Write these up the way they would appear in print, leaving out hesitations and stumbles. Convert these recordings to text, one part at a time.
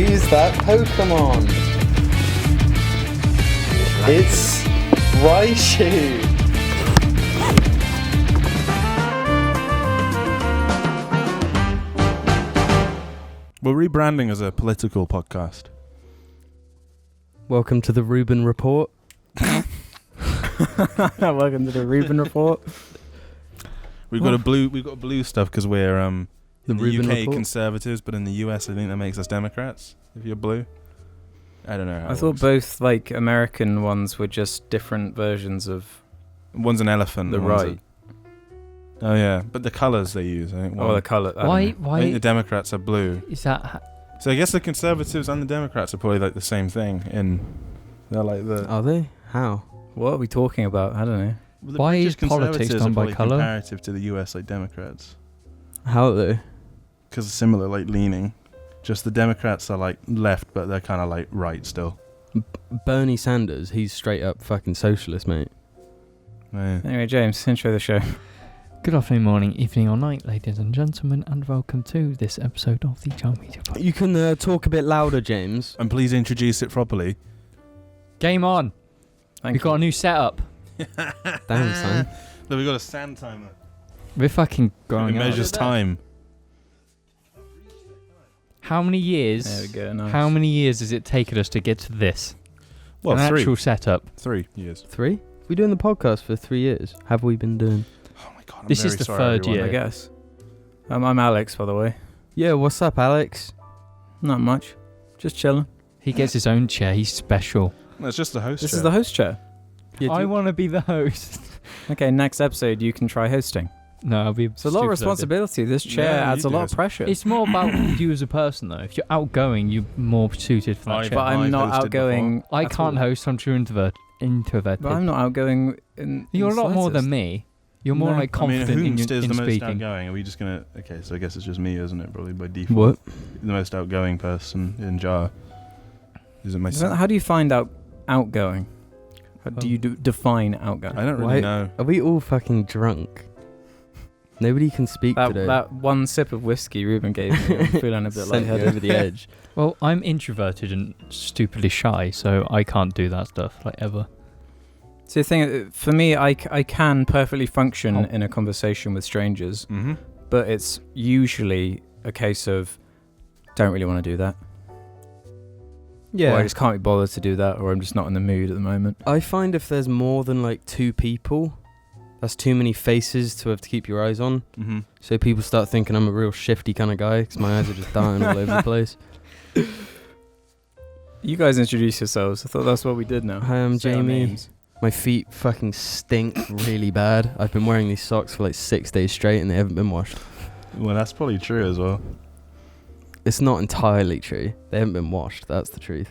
Who's that Pokemon? It's Raichu. We're rebranding as a political podcast. Welcome to the Reuben Report. Welcome to the Reuben Report. We've got blue stuff because we're in the Reuben UK Report? Conservatives, but in the US I think that makes us Democrats. If you're blue, I don't know. How I it thought works. both like American ones were just different versions of One's an elephant. the and one's right. Oh yeah, but the colours they use. I think. Or the colour. I think the Democrats are blue. Is that? So I guess the Conservatives and the Democrats are probably like the same thing. They're like the. Are they? How? What are we talking about? I don't know. Well, the Why British is politics Conservatives done are by probably colour? comparative to the US like Democrats, How are they? because they're similar like leaning. Just the Democrats are like left, but they're kind of like right still. Bernie Sanders, he's straight up fucking socialist, mate. Yeah. Anyway, James, intro the show. Good afternoon, morning, evening, or night, ladies and gentlemen, and welcome to this episode of the Jar Media Podcast. You can talk a bit louder, James. And please introduce it properly. Game on! Thank We've got a new setup. Damn, son. Look, we've got a sand timer. We're fucking It growing up. measures time. How many years? There we go. Nice. How many years has it taken us to get to this? Well, An 3 actual setup. 3 years. 3? We're doing the podcast for 3 years. Have we been doing? Oh my god! I'm This very is the sorry, third everyone. year. I guess. I'm Alex, by the way. Yeah, what's up, Alex? Not much. Just chilling. He gets his own chair. He's special. No, it's just the host. This chair. is the host chair. Yeah, I want to be the host. Okay, next episode you can try hosting. No, I'll be. It's a lot of responsibility. This chair Yeah, adds you a do lot it. of pressure. It's more about you as a person, though. If you're outgoing, you're more suited for that I've- chair. but I'm I've not hosted outgoing. I at can't all. host. I'm too introverted. But I'm not outgoing. You're a lot more than slightest. me. You're more No. like I mean, confident in, whomst is in the most speaking. outgoing? Are we just gonna? Okay, so I guess it's just me, isn't it? Probably by default. What? The most outgoing person in Jar. Is it So myself? how do you find out outgoing? How do you define outgoing? I don't really Why- know. Are we all fucking drunk? Nobody can speak today. That one sip of whiskey Ruben gave me, I'm feeling a bit Sent you lightheaded. over the edge. Well, I'm introverted and stupidly shy, so I can't do that stuff like ever. So the thing, for me, I can perfectly function Oh. in a conversation with strangers, Mm-hmm. but it's usually a case of don't really want to do that. Yeah. Or I just can't be bothered to do that, or I'm just not in the mood at the moment. I find if there's more than like 2 people, that's too many faces to have to keep your eyes on. Mm-hmm. So people start thinking I'm a real shifty kind of guy because my eyes are just dying all over the place. You guys introduce yourselves. I thought that's what we did now. Hi, I'm Say our Jamie. names. My feet fucking stink really bad. I've been wearing these socks for like 6 days straight and they haven't been washed. Well, that's probably true as well. It's not entirely true. They haven't been washed. That's the truth.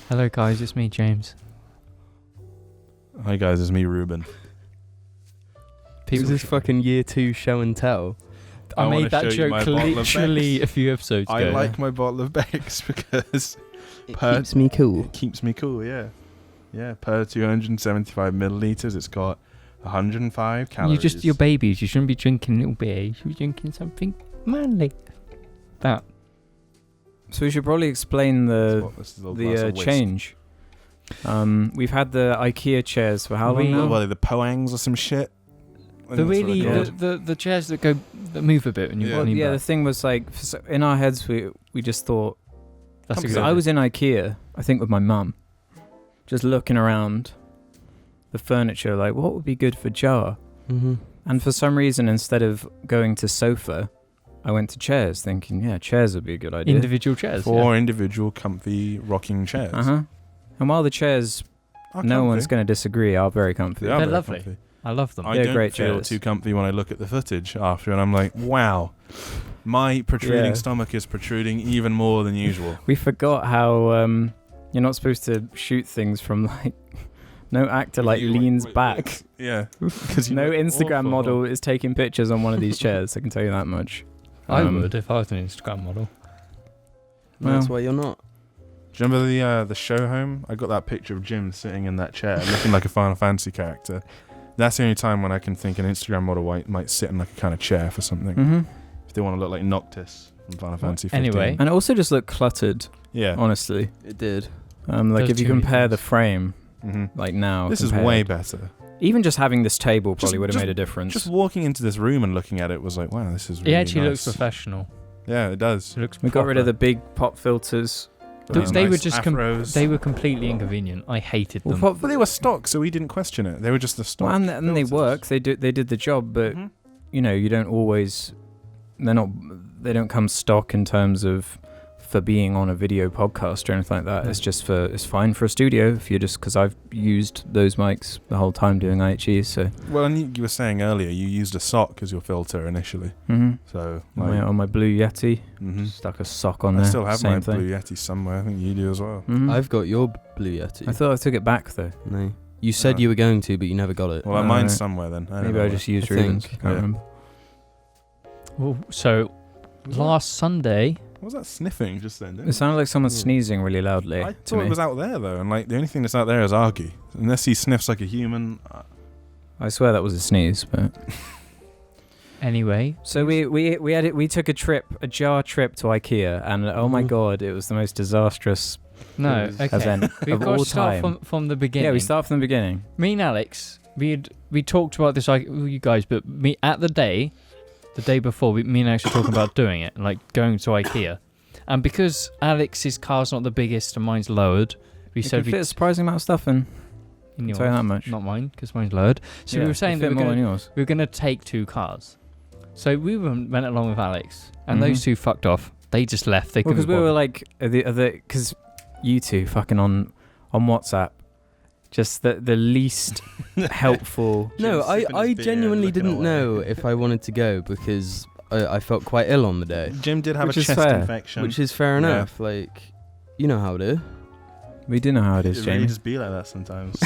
Hello, guys. It's me, James. Hi guys, it's me, Ruben. Is this fucking year 2 show and tell? I wanna made that show you my joke bottle of literally Beck's. a few episodes ago. I like my bottle of Beck's because It Per- keeps me cool. it keeps me cool. Yeah, yeah. Per 275 milliliters, it's got 105 calories. You're babies. You shouldn't be drinking little beer. You should be drinking something manly. That. So we should probably explain This is a little glass the of whisk. change. We've had the Ikea chairs for how long now? What are the Poangs or some shit? I The think that's what really they're called. the chairs that move a bit when you Yeah. want Well, to yeah, the thing was like, in our heads, we just thought, That's because exactly. I was in Ikea, I think with my mum, just looking around the furniture, like, what would be good for Jar? Mm-hmm. And for some reason, instead of going to sofa, I went to chairs, thinking, yeah, chairs would be a good idea. individual chairs. 4 individual comfy rocking chairs. Uh-huh. And while the chairs, Are no comfy. one's going to disagree, are very comfy. They are They're very lovely. comfy. I love them. I They're don't great feel chairs. too comfy when I look at the footage after, and I'm like, wow, my protruding Yeah. stomach is protruding even more than usual. We forgot how you're not supposed to shoot things from, like, no actor, like, leans back. Yeah. Because No Instagram model is taking pictures on one of these chairs, I can tell you that much. I would if I was an Instagram model. That's Well. why you're not. Do you remember the show home? I got that picture of Jim sitting in that chair, looking like a Final Fantasy character. That's the only time when I can think an Instagram model might sit in like a kind of chair for something. Mm-hmm. they want to look like Noctis from Final Fantasy 15. Anyway. And it also just looked cluttered, Yeah. honestly. It did. Like Those if you two compare the things. frame, Mm-hmm. like now. This is compared- way better. Even just having this table Just- probably would have just- made a difference. Just walking into this room and looking at it was like, wow, this is really It actually nice. looks professional. Yeah, it does. It looks We got rid of proper. the big pop filters. These They were nice just afros. they were completely inconvenient. I hated them. Well, But they were stock, so we didn't question it. They were just the stock. and they filters. work. They did the job, but Mhm. you know, you don't always. They don't come stock in terms of for being on a video podcast or anything like that. No. It's fine for a studio if you're just because I've used those mics the whole time doing IHEs. So Well, and you were saying earlier you used a sock as your filter initially. So on my Blue Yeti, mhm. stuck a sock on I there. still have same my thing. Blue Yeti somewhere. I think you do as well. Mhm. I've got your Blue Yeti. I thought I took it back though. No. You said Oh. you were going to, but you never got it. Well, Oh, mine's right. somewhere then. I don't Maybe know I where. just used I Ruben's. think, Can't yeah. remember. Well, so last Sunday, What was that sniffing just then? It sounded like someone Yeah. sneezing really loudly I to thought me. it was out there though, and like the only thing that's out there is Argy. Unless he sniffs like a human. I swear that was a sneeze, but anyway. so we took a jar trip to Ikea, and oh my Mhm. god, it was the most disastrous No, okay. event We've of got all to start time. from the beginning. Yeah, we start from the beginning. Me and Alex, we talked about this, like you guys, but me at the day before, me and Alex were talking about doing it, like going to Ikea, and because Alex's car's not the biggest and mine's lowered, we You said can we fit a surprising amount of stuff in. in I'll tell you yours, that much. not mine, because mine's lowered. So we Yeah, were saying you that fit more in we yours. were gonna take 2 cars. So we went along with Alex, and Mhm. those 2 fucked off. They just left. They Because couldn't we were bother. like because you two fucking on WhatsApp, just the least helpful. No, Jim's sipping I his beer, genuinely looking didn't away. know if I wanted to go because I felt quite ill on the day, Jim did have Which a is chest fair. infection. which is fair Yeah. enough. Like, you know how it is. We do know how it It is, really James. just be like that sometimes.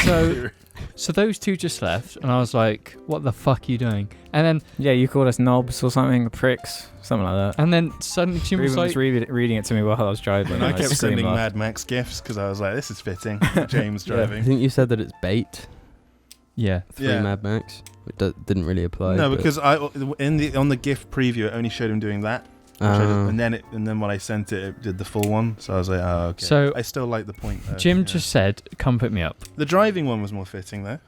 So those 2 just left, and I was like, "What the fuck are you doing?" And Yeah, you called us knobs or something, pricks, something like that. then suddenly Jim was Ruben was like, reading it to me while I was driving. and I kept screamed sending laugh. Mad Max gifts because I was like, this is fitting. James Yeah. I driving. think you said that it's bait. "Yeah." 3 Yeah. Mad Max. It didn't really apply. No, but- because on the gift preview it only showed him doing that, and then when I sent it, it did the full one. So I was like, oh, okay. So I still like the point. Though. Jim Yeah. just said, "Come pick me up." the driving one was more fitting though.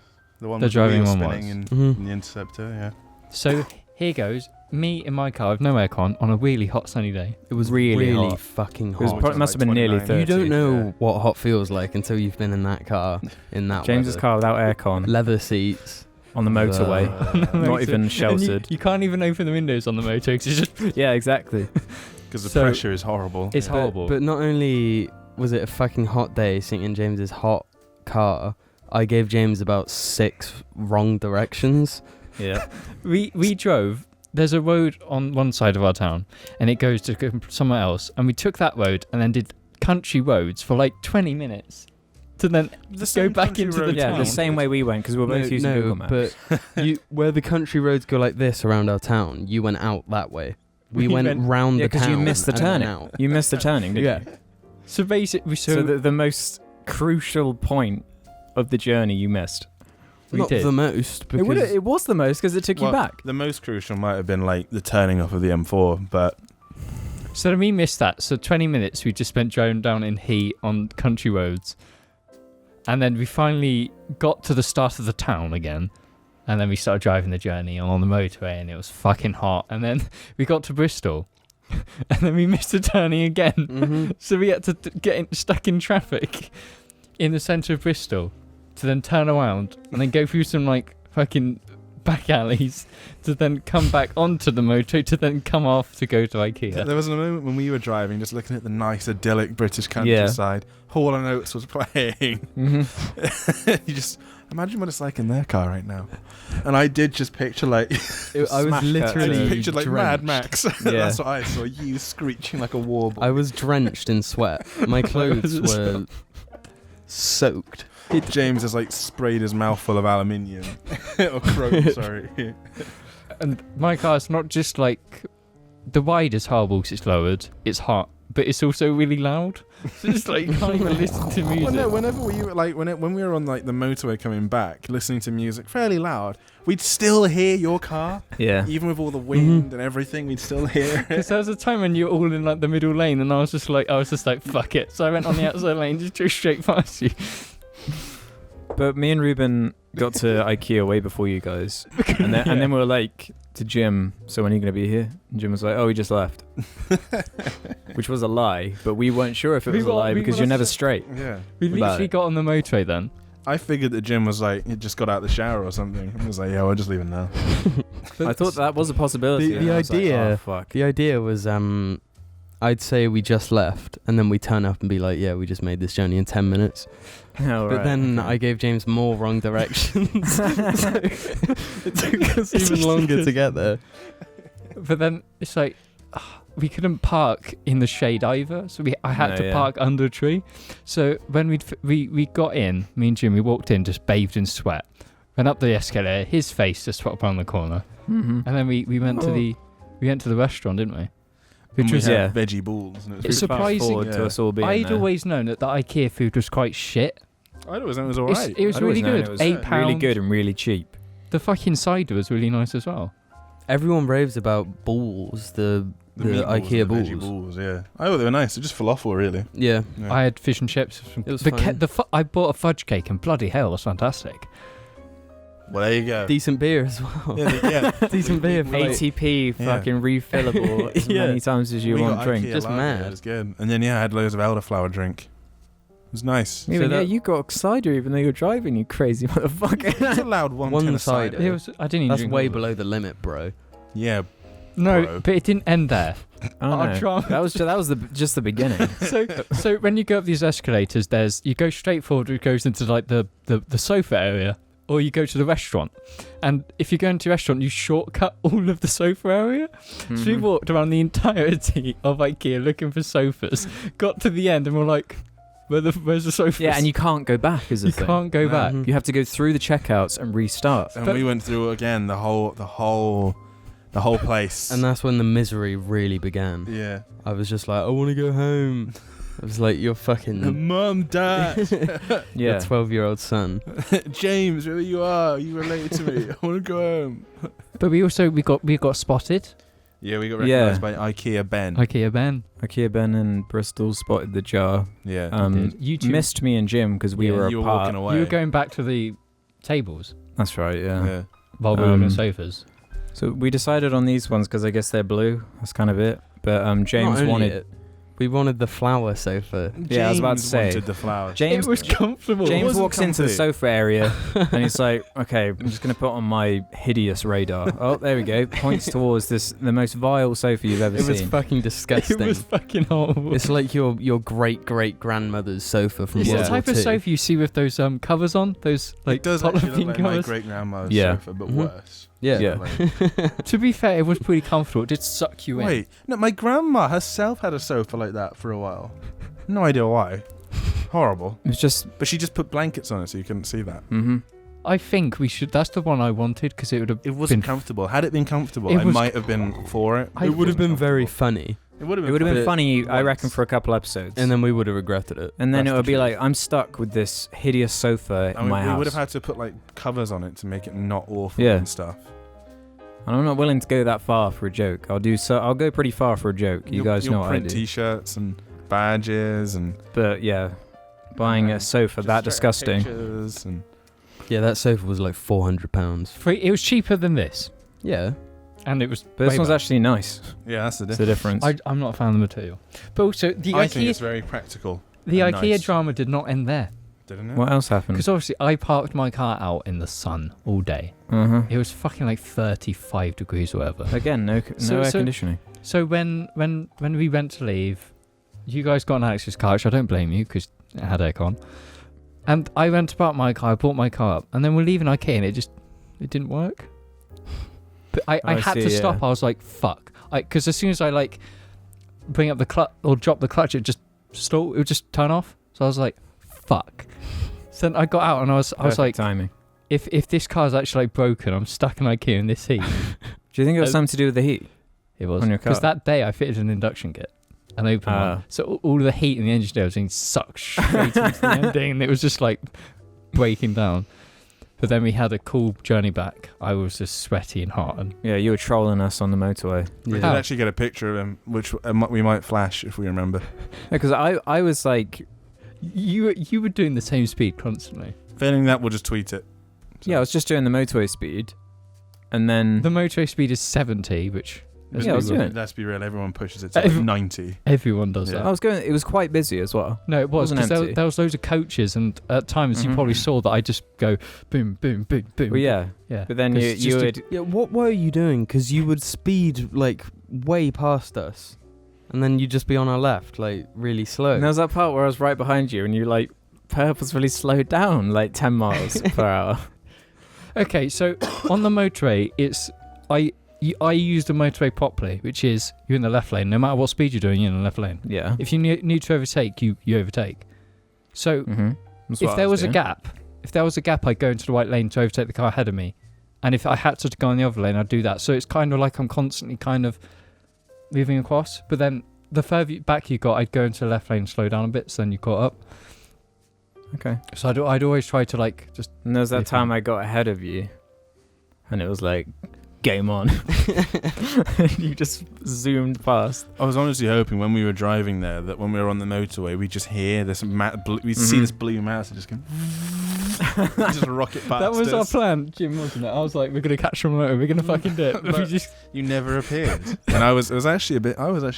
The one The with driving wheels one spinning was. in, Mhm. in the Interceptor. Yeah. So here goes me in my car with no aircon on a really hot sunny day. it was really really hot. fucking It was hot. probably, must have been nearly 29. 30. You don't know yeah. what hot feels like until you've been in that car in that James's weather. car without aircon Leather seats. on the motorway, Uh, not even And sheltered. you can't even open the windows on the motor because it's just Yeah, exactly. Because the So- pressure is horrible. it's Yeah. horrible. But not only was it a fucking hot day sitting in James's hot car, I gave James about 6 wrong directions. Yeah. we drove. There's a road on one side of our town, and it goes to somewhere else. And we took that road and then did country roads for like 20 minutes to then The go same back country into the roads Yeah, town. the same way we went because we were both using Google Maps. but where the country roads go like this around our town, you went out that way. We went round Yeah, the 'cause town. you missed the and then turning. out. You missed the turning, didn't you? So basically, So the most crucial point of the journey you missed. we Not did. the most, because It was the most because it took you Well, back. The most crucial might have been like the turning off of the M4, but So we missed that. So 20 minutes we just spent driving down in heat on country roads. And then we finally got to the start of the town again. And then we started driving the journey on the motorway and it was fucking hot. And then we got to Bristol. And then we missed the turning again. Mhm. So we had to get stuck in traffic in the centre of Bristol to then turn around and then go through some like fucking back alleys to then come back onto the motor to then come off to go to Ikea. there was a moment when we were driving, just looking at the nice idyllic British countryside. Hall and Oates was playing. You just imagine what it's like in their car right now. And I did just picture like I was Smash cut. I literally just pictured like Mad drenched. Max. Yeah. That's what I saw. You screeching like a warble. I was drenched in sweat. My clothes were soaked. James has like sprayed his mouth full of aluminium or chrome. Sorry. And my car's not just like the wide is horrible because it's lowered. It's hot but it's also really loud. So it's like you can't even listen to music. Well, no, whenever we were like when we were on like the motorway coming back, listening to music fairly loud, we'd still hear your car. Yeah. Even with all the wind and everything, we'd still hear it. Because there was a time when you were all in like the middle lane, and I was just like, fuck it. So I went on the outside lane, just drove straight past you. But me and Ruben got to Ikea way before you guys, and then we were like to Jim, so when are you going to be here? And Jim was like, oh, he just left. Which was a lie, but we weren't sure if it was a lie because you're never straight. Yeah. We literally got on the motorway then. I figured that Jim was like, he just got out of the shower or something. I was like, yeah, we're just leaving now. I thought that was a possibility. The idea, the idea was, I'd say we just left, and then we turn up and be like, yeah, we just made this journey in 10 minutes. But then I gave James more wrong directions. So it took us even longer to get there. But then it's like, we couldn't park in the shade either, so I had to park under a tree. So when we got in, me and Jim, we walked in just bathed in sweat, went up the escalator, his face just swapped around the corner, and then we went to the restaurant, didn't we? Which was veggie balls. And it's surprising to us all being I'd there. always known that the IKEA food was quite shit. I'd always known it was alright. It was really good. It was £8. really good and really cheap. The fucking cider was really nice as well. Everyone raves about balls, the IKEA balls. Veggie balls, yeah. I thought they were nice. They're just falafel, really. Yeah. I had fish and chips. It was fine. I bought a fudge cake, and bloody hell, it was fantastic. Well, there you go. Decent beer as well. Yeah. Decent beer. For ATP fucking refillable as many times as you want drink. Ikea just lager, mad. It was good. And then, I had loads of elderflower drink. It was nice. You got cider even though you're driving, you crazy motherfucker. It's allowed one One tin of cider. cider. I didn't even That's drink way all of it. below the limit, bro. Yeah. No, bro. but it didn't end there. Oh, no. drama. That was just the beginning. So when you go up these escalators, you go straight forward, it goes into like the sofa area, or you go to the restaurant. And if you go into the restaurant, you shortcut all of the sofa area. Mm-hmm. So we walked around the entirety of IKEA looking for sofas, got to the end, and we're like, where's the sofas? Yeah, and you can't go back, is the thing. You can't go back. Mhm. You have to go through the checkouts and restart. And we went through again the whole place. And that's when the misery really began. Yeah. I was just like, I want to go home. I was like, you're fucking... Mum, Dad, Yeah. Your 12-year-old son. James, wherever you are, you related to me. I want to go home. But we got spotted. Yeah, we got recognised by Ikea Ben. IKEA Ben. IKEA Ben in Bristol spotted the jar. Yeah. You two Missed me and Jim because we were you were apart. walking away. You were going back to the tables That's right, yeah. while we were on the sofas. So we decided on these ones because I guess they're blue. That's kind of it. But James Not only wanted... it, we wanted the flower sofa. Yeah, I was about to say. Wanted the flowers. James It was comfortable. James wasn't walks into the comfy. sofa area and he's like, okay, I'm just going to put on my hideous radar. Oh, there we go. Points towards the most vile sofa you've ever It was seen. fucking disgusting. It was fucking horrible. It's like your great-great-grandmother's sofa from It's World the type War of II. sofa you see with those covers on, those like It does actually polythene look like my covers. great grandma's Yeah. sofa, but Mhm. worse. Yeah. Yeah. Like, To be fair, it was pretty comfortable. It did suck you in. wait, no, my grandma herself had a sofa like that for a while. No idea why. Horrible. It was just... But she just put blankets on it so you couldn't see that. Mm-hmm. I think we should. That's the one I wanted because it would have. It wasn't been comfortable. Had it been comfortable, It I was- might have been for it. I- It would have been very comfortable. funny, It would have It would have been But funny, I once. reckon, for a couple episodes. and then we would have regretted it. And then That's it the would be truth. like, I'm stuck with this hideous sofa I in mean, my we house. would have had to put like covers on it to make it not awful Yeah. and stuff. And I'm not willing to go that far for a joke. I'll go pretty far for a joke. You guys You'll know what I print do. T-shirts and badges and But yeah, buying a sofa just that straight disgusting. pictures and Yeah, that sofa was like £400. It was cheaper than this, Yeah. and it was. But this way one's better. actually nice. yeah, that's the It's the difference. difference. I'm not a fan of the material. But also the I think it's IKEA, very practical. the and IKEA nice. drama did not end there Didn't it? What else happened? because obviously I parked my car out in the sun all day. Uh-huh. It was fucking like 35 degrees or whatever. Again, no So- air so- conditioning. So when we went to leave, you guys got in Alex's car, which I don't blame you because it had aircon. And I went to park my car, I brought my car up, and then we're leaving IKEA and it didn't work. But I I had see, to stop. yeah. I was like, fuck. Because as soon as I like bring up the clutch or drop the clutch, it would just turn off. So I was like, fuck. So then I got out and I was Perfect like, timing. if this car's actually like broken, I'm stuck in IKEA in this heat. Do you think it was something to do with the heat? It was. On your Because car? that day I fitted an induction kit. an open one. So all the heat in the engine there was being sucked straight into the ending, and it was just like breaking down. But then we had a cool journey back. I was just sweaty and hot. And yeah, you were trolling us on the motorway. We did actually get a picture of him, which we might flash if we remember. Because I was like... You were doing the same speed constantly. Failing that, we'll just tweet it. So. Yeah, I was just doing the motorway speed. And then... The motorway speed is 70, which... Let's be real, everyone pushes it to 90. Everyone does that. It was quite busy as well. No, it was, because there was loads of coaches, and at times you probably saw that I just go boom, boom, boom, boom. Well, yeah. But then you would... what were you doing? Because you would speed, like, way past us, and then you'd just be on our left, like, really slow. And there was that part where I was right behind you, and you, like, purposefully slowed down, like, 10 miles per hour. Okay, so on the motorway, I use the motorway properly, which is you're in the left lane. No matter what speed you're doing, you're in the left lane. Yeah. If you need to overtake, you overtake. So if there was a gap, I'd go into the right lane to overtake the car ahead of me. And if I had to go in the other lane, I'd do that. So it's kind of like I'm constantly kind of moving across. But then the further back you got, I'd go into the left lane and slow down a bit, so then you caught up. Okay. So I'd always try to like just... And there was that time I got ahead of you, and it was like... game on. You just zoomed past. I was honestly hoping when we were driving there that when we were on the motorway we'd just hear this we'd see this blue mouse and just go just rocket past That was us. our plan, Jim, wasn't it? I was like, we're gonna catch them on the motor, we're gonna fucking do it. You never appeared. And I was actually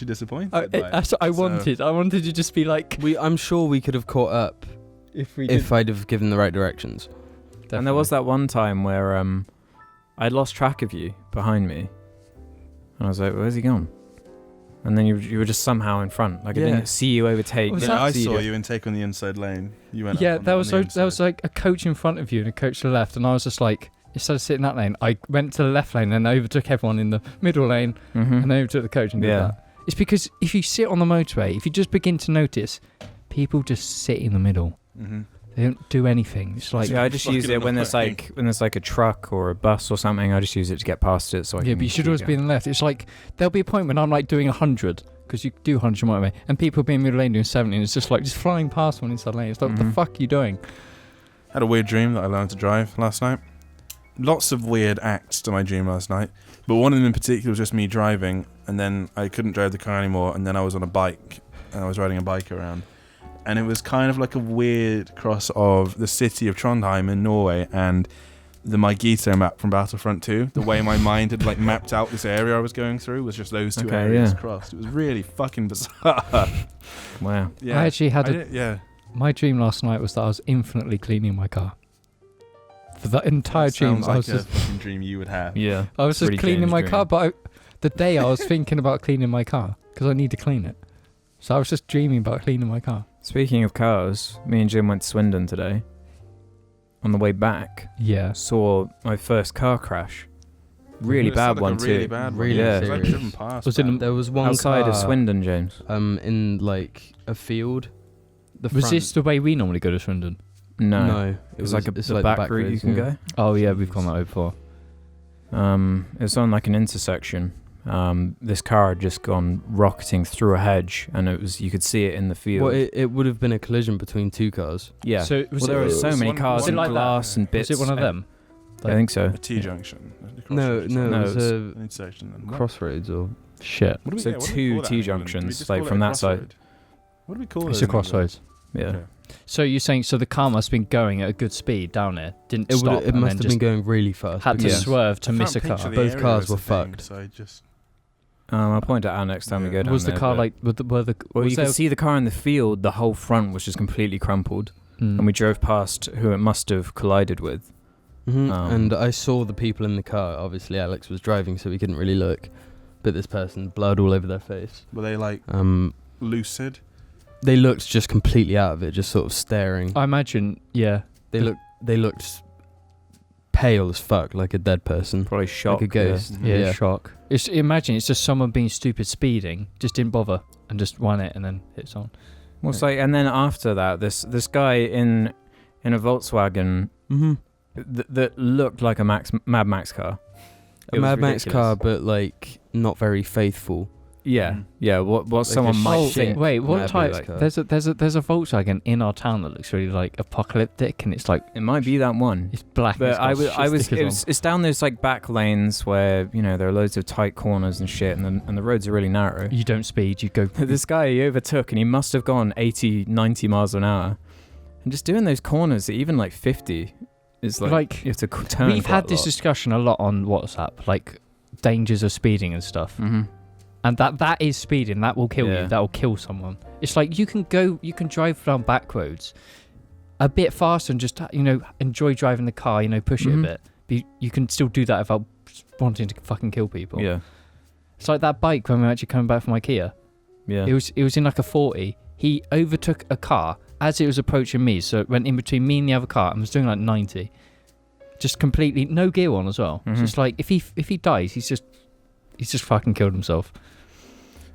disappointed. I wanted to just be like, I'm sure we could have caught up if I'd have given the right directions. Definitely. And there was that one time where I'd lost track of you behind me, and I was like, where's he gone? And then you were just somehow in front. Like I didn't see you overtake. I saw you and take on the inside lane. You went there was like a coach in front of you and a coach to the left, and I was just like, instead of sitting in that lane, I went to the left lane and overtook everyone in the middle lane, and then overtook the coach and did that. It's because if you sit on the motorway, if you just begin to notice, people just sit in the middle. They don't do anything. It's like I just use it when there's like a truck or a bus or something. I just use it to get past it. So I can but you should always be in the left. It's like there'll be a point when I'm like doing 100 because you do 100 motorway, and people being middle lane doing 70, and it's just like just flying past one inside lane. It's like what the fuck are you doing? I had a weird dream that I learned to drive last night. Lots of weird acts to my dream last night, but one of them in particular was just me driving, and then I couldn't drive the car anymore, and then I was on a bike and I was riding a bike around. And it was kind of like a weird cross of the city of Trondheim in Norway and the Margita map from Battlefront 2. The way my mind had like mapped out this area I was going through was just those two areas crossed. It was really fucking bizarre. Wow. Yeah. I actually had my dream last night was that I was infinitely cleaning my car. For that entire dream, I was like a fucking dream you would have. Yeah. I was just cleaning my car, but the day I was thinking about cleaning my car because I need to clean it. So I was just dreaming about cleaning my car. Speaking of cars, me and Jim went to Swindon today. On the way back, saw my first car crash. Really bad one too. Really bad one. Really serious. There was one outside car, of Swindon, James. In like a field. Was this the way we normally go to Swindon? No. It was like the back route you can go. Oh yeah, we've gone that way before. It was on like an intersection. This car had just gone rocketing through a hedge, and you could see it in the field. Well, it would have been a collision between two cars. Yeah. So there were so many cars and glass and bits. Was it one of them? I think so. A T-junction. No, it was an intersection. Crossroads or shit. So two T-junctions, like from that side. What do we call it? It's a crossroads. Yeah. Okay. So you're saying the car must have been going at a good speed down there, didn't stop. It must have been going really fast. Had to swerve to miss a car. Both cars were fucked. So I just. I'll point it out next time we go down was there. The car like? Well, you could see the car in the field. The whole front was just completely crumpled, and we drove past who it must have collided with. And I saw the people in the car. Obviously, Alex was driving, so we couldn't really look. But this person, blood all over their face. Were they like lucid? They looked just completely out of it, just sort of staring. I imagine, yeah. They looked pale as fuck, like a dead person. Probably shocked. Like a ghost. Yeah. Shock. Imagine it's just someone being stupid speeding, just didn't bother and just won it and then hits on. Well, it's like, and then after that, this guy in a Volkswagen that looked like a Mad Max car. A Mad Max car, but like not very faithful. Yeah. What Like someone a might shit. think. Wait, what Maybe type? like a- There's a Volkswagen in our town that looks really like apocalyptic, and it's like It might be that one. it's black. and But it's got shit stickers on. it's down those like back lanes where there are loads of tight corners and shit, and the roads are really narrow. You don't speed. You go. This guy he overtook, and he must have gone 80, 90 miles an hour, and just doing those corners at even like 50 is like you have to turn. We've had this discussion a lot on WhatsApp, like dangers of speeding and stuff. Mm-hmm. And that is speeding. That will kill Yeah. you. That will kill someone. It's like you can drive down back roads a bit faster and just enjoy driving the car. Push it a bit. But you can still do that without wanting to fucking kill people. Yeah. It's like that bike when we were actually coming back from Ikea. Yeah. It was in like a 40. He overtook a car as it was approaching me, so it went in between me and the other car and was doing like 90. Just completely no gear on as well. Mhm. So it's like if he dies, he's just fucking killed himself.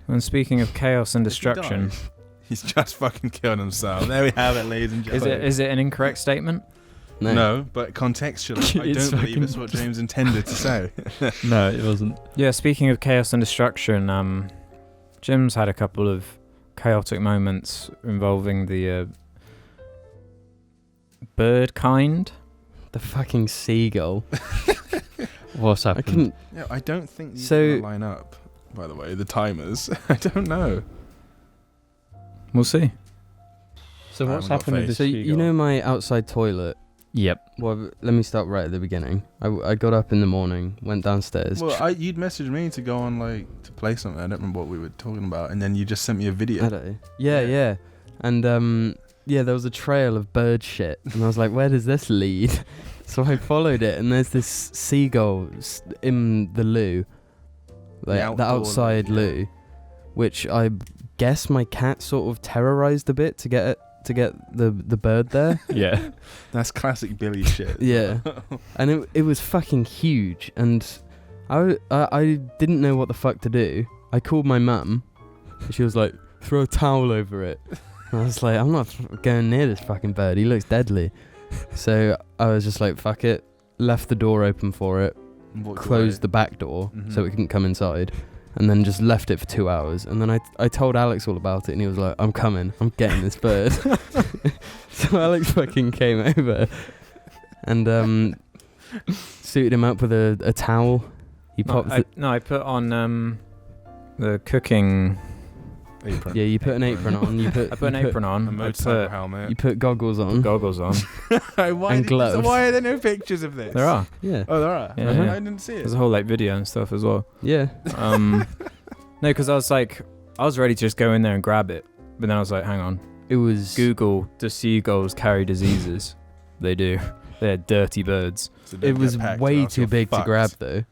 And speaking of chaos and destruction, He's just fucking killed himself. There we have it, ladies and gentlemen. is it an incorrect statement? No, but contextually, I It's don't believe it's what James intended to say. No, it wasn't. Yeah. Speaking of chaos and destruction, Jim's had a couple of chaotic moments involving the bird kind. The fucking seagull. What's I happened? couldn't. Yeah, I don't think these So- line up, by the way, the timers. I don't know. We'll see. So I what's haven't got happened with faith. this? So you know my outside toilet. Yep. Well, let me start right at the beginning. I got up in the morning, went downstairs. Well, you'd messaged me to go on, to play something. I don't remember what we were talking about. And then you just sent me a video. Had I? Yeah. And there was a trail of bird shit, and I was like, where does this lead? So I followed it, and there's this seagull in the loo, like the outdoor outside loo, yeah. loo, which I guess my cat sort of terrorized a bit to get the bird there. Yeah. That's classic Billy shit. Yeah, and it was fucking huge, and I didn't know what the fuck to do. I called my mum, and she was like, throw a towel over it. And I was like, I'm not going near this fucking bird. He looks deadly. So I was just like, fuck it. Left the door open for it. Closed the back door so it couldn't come inside. And then just left it for 2 hours. And then I told Alex all about it, and he was like, I'm coming. I'm getting this bird. So Alex fucking came over and suited him up with a towel. He popped I put on the cooking. apron. Yeah, you put an apron on. I put an apron A on. I motorcycle put helmet. You put goggles on. goggles on. And gloves. Why are there no pictures of this? There are. Yeah. Oh, there are? Yeah, I yeah. didn't see it. There's a whole video and stuff as well. Yeah. No, because I was ready to just go in there and grab it, but then I was like, hang on. It was Google, do seagulls carry diseases? They do. They're dirty birds. So don't It get was packed or way else too you're big to fucked. grab though.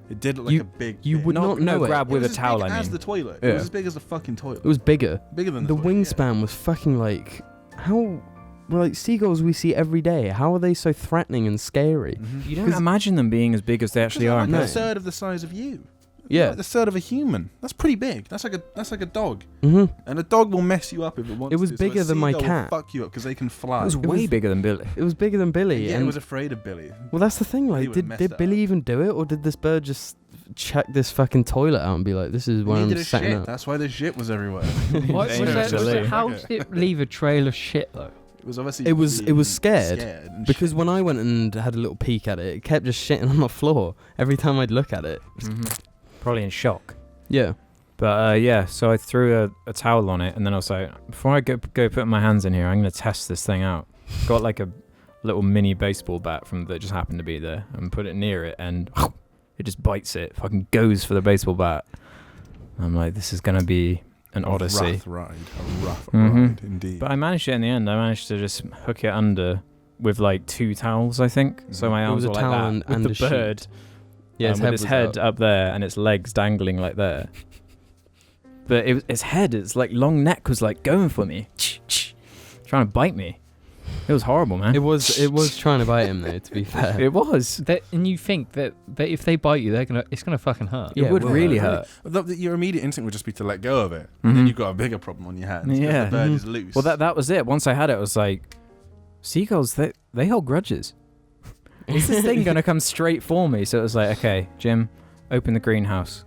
It did look like a big. You thing. would not know it. grab with It a was towel. As I big as mean, the toilet. Yeah. It was as big as the fucking toilet. It was bigger. Bigger than The toilet, wingspan was fucking like how. Well, like seagulls we see every day. How are they so threatening and scary? Yeah. you don't imagine them being as big as they actually are. Like No. a third of the size of you. Yeah. Like the third of a human. That's pretty big. That's like a dog. Mhm. And a dog will mess you up if it wants to. It was so a bigger than my seagull will cat. Fuck you up because they can fly. It was way was- bigger than Billy. It was bigger than Billy. Yeah, and it was afraid of Billy. well, that's the thing. Billy Like, would've messed did it Billy up. even do it, or did this bird just check this fucking toilet out and be like, "This is where Needed I'm a setting shit. up"? That's why the shit was everywhere. What, Dangerously. how did it leave a trail of shit though? It was obviously. It was being scared, and Because shit. when I went and had a little peek at it, it kept just shitting on the floor every time I'd look at it. Probably in shock. Yeah. But yeah, so I threw a towel on it, and then I was like, before I go put my hands in here, I'm gonna test this thing out. Got like a little mini baseball bat that just happened to be there, and put it near it, and it just bites it. Fucking goes for the baseball bat. I'm like, this is gonna be an odyssey. A rough Mhm. ride indeed. But I managed it in the end. I managed to just hook it under with like 2 towels, I think. So my It arms was a were like towel that and- with and the a sheet. bird. Yeah, with its head was up there and its legs dangling like there. But its head, its like long neck was like going for me, trying to bite me. It was horrible, man. It was trying to bite him though. To be fair, It was. And you think that if they bite you, it's gonna fucking hurt. It would well, really hurt. hurt. Your immediate instinct would just be to let go of it. And then Mhm. you've got a bigger problem on your hands. 'cause Yeah. The bird Mhm. is loose. Well, that was it. Once I had it, I was like, seagulls, they hold grudges. Is this thing gonna come straight for me? So it was like, okay, Jim, open the greenhouse.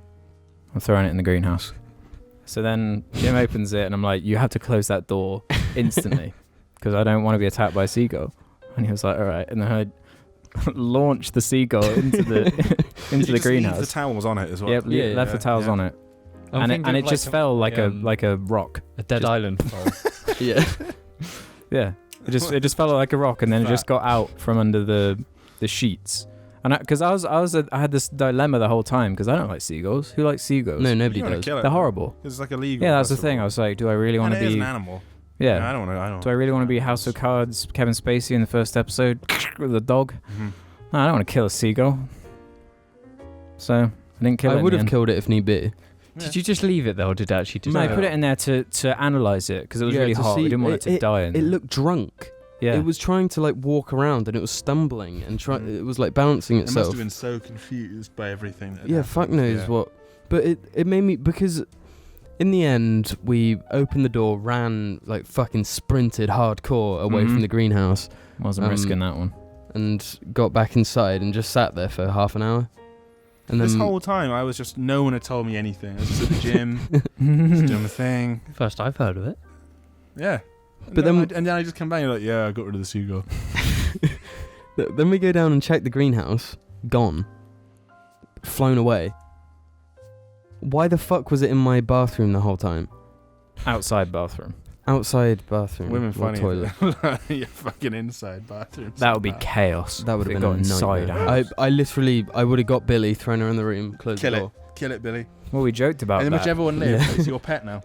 I'm throwing it in the greenhouse. So then Jim opens it, and I'm like, you have to close that door instantly because I don't want to be attacked by a seagull. And he was like, all right. And then I launched the seagull into the greenhouse. Leave the towels on it as well. Yep, left the towels on it. And it just fell like a rock. A dead island. Yeah. Yeah. It just fell like a rock, and then it just got out from under the sheets. And because I had this dilemma the whole time because I don't like seagulls. Who likes seagulls? No, nobody does. They're horrible. It's like illegal. Yeah, that's the thing. I was like, do I really want to be? It is an animal. Yeah. I don't want to. Do I really want to be House of Cards Kevin Spacey in the first episode with a dog? Mm-hmm. No, I don't want to kill a seagull. So I didn't kill it. I would have killed it if need be. Did you just leave it though, or did it actually just? No, I put it in there to analyze it because it was really hot. I didn't want it to die. It looked drunk. Yeah. It was trying to like walk around and it was stumbling and it was like balancing It itself. must have been so confused by everything. Yeah, fuck knows what. But it made me, because in the end we opened the door, ran like fucking sprinted hardcore away from the greenhouse. Wasn't risking that one. And got back inside and just sat there for half an hour. And this then whole time I was just, no one had told me anything. I was just at the gym, just doing my thing. First I've heard of it. Yeah. But then I just come back and you're like, yeah, I got rid of the seagull. Then we go down and check the greenhouse. Gone. Flown away. Why the fuck was it in my bathroom the whole time? Outside bathroom. Outside bathroom. Women or funny. toilet. Your fucking inside bathroom. That would be chaos. That would have been got a inside nightmare. I would have got Billy, thrown her in the room, closed the door. Kill it, Billy. Well, we joked about and then that. whichever one lives, it's your pet now.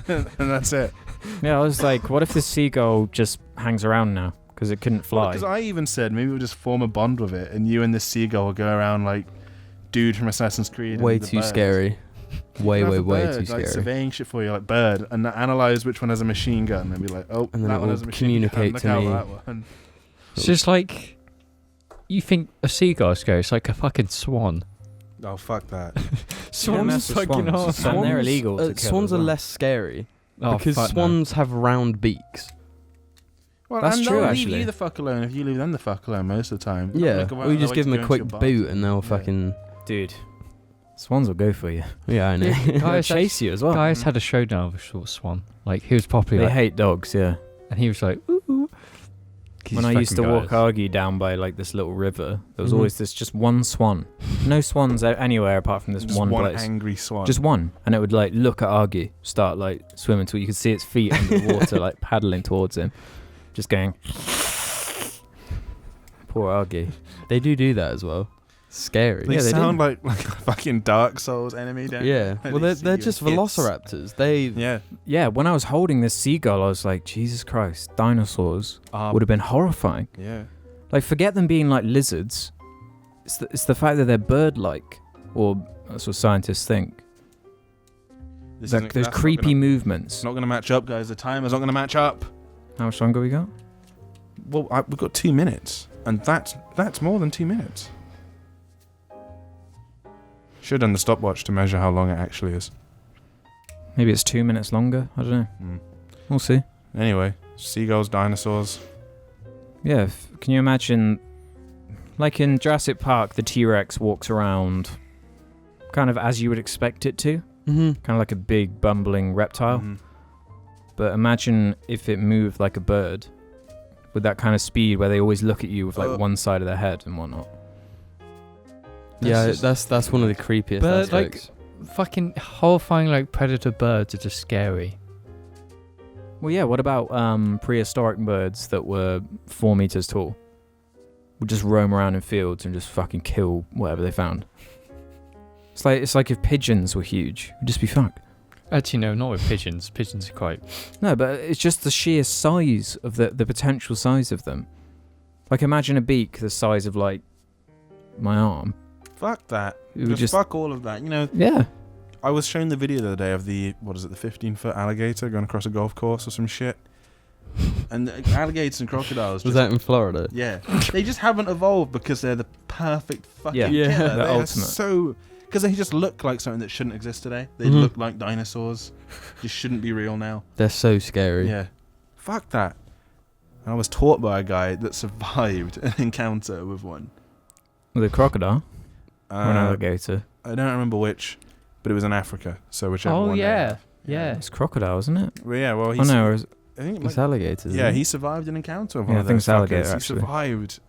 And that's it. Yeah, I was like, what if the seagull just hangs around now because it couldn't fly? Because I even said maybe we'll just form a bond with it, and you and the seagull will go around like dude from Assassin's Creed. Way and the too birds. scary. Way too Like scary. surveying shit for you, like bird, and analyze which one has a machine gun, and be like, oh, And then that it one will has a machine gun. communicate Look to out me. that one. It's just like, you think a seagull is scary. It's like a fucking swan. Oh, fuck that. Swans that's the fucking swans. awesome. And they're illegal to kill Swans as are well. less scary. Oh, because fuck no. swans have round beaks. Well, That's and true, they'll actually. leave you the fuck alone if you leave them the fuck alone most of the time. Yeah, or you just give them a quick boot and they'll Yeah. fucking... Dude, swans will go for you. Yeah, I know. They'll Guys, chase you as well. Guys had a showdown with a swan. Like, he was properly They like, hate dogs, yeah. and he was like, ooh. When I used to walk Argy down by like this little river, there was always just one swan. No swans anywhere apart from this Just one one place. angry swan. Just one. And it would like look at Argy, start like swimming till you could see its feet under the water, like paddling towards him. Just going. Poor Argy. They do that as well. Scary. They Yeah, they sound like a fucking Dark Souls enemy, don't Yeah. they? Well, they're just velociraptors. They... Yeah. Yeah, when I was holding this seagull, I was like, Jesus Christ, dinosaurs would have been horrifying. Yeah. Like, forget them being like lizards. It's the fact that they're bird-like, or that's what scientists think. Like those creepy movements. It's not going to match up, guys. The timer's not going to match up. How much longer we got? Well, we've got 2 minutes, and that's more than 2 minutes. Should have done the stopwatch to measure how long it actually is. Maybe it's 2 minutes longer. I don't know. We'll see. Anyway, seagulls, dinosaurs. Yeah, can you imagine, like in Jurassic Park, the T-Rex walks around kind of as you would expect it to, kind of like a big bumbling reptile. But imagine if it moved like a bird with that kind of speed where they always look at you with like one side of their head and whatnot. Yeah, that's one of the creepiest But like, aspects. fucking horrifying, like predator birds are just scary. Well, yeah, what about prehistoric birds that were 4 meters tall? Would just roam around in fields and just fucking kill whatever they found. It's like if pigeons were huge, it'd just be fucked. Actually, no, not with pigeons. Pigeons are quite... No, but it's just the sheer size of the potential size of them. Like, imagine a beak the size of, like, my arm. Fuck that. It would Just fuck all of that. You know, Yeah. I was shown the video the other day of the 15-foot alligator going across a golf course or some shit. And the alligators and crocodiles Was just... that in Florida? Yeah. They just haven't evolved because they're the perfect fucking Yeah. killer. The They're ultimate. so... Because they just look like something that shouldn't exist today. They look like dinosaurs. Just shouldn't be real now. They're so scary. Yeah. Fuck that. And I was taught by a guy that survived an encounter with one. With a crocodile or an Uh, alligator. I don't remember which, but it was in Africa. So whichever one. Yeah. It's crocodile, isn't it? Well, yeah. Well, Oh no, I think It's alligators. yeah, he survived an encounter with one Yeah, of I think those it's alligator, fuckers. He actually. survived.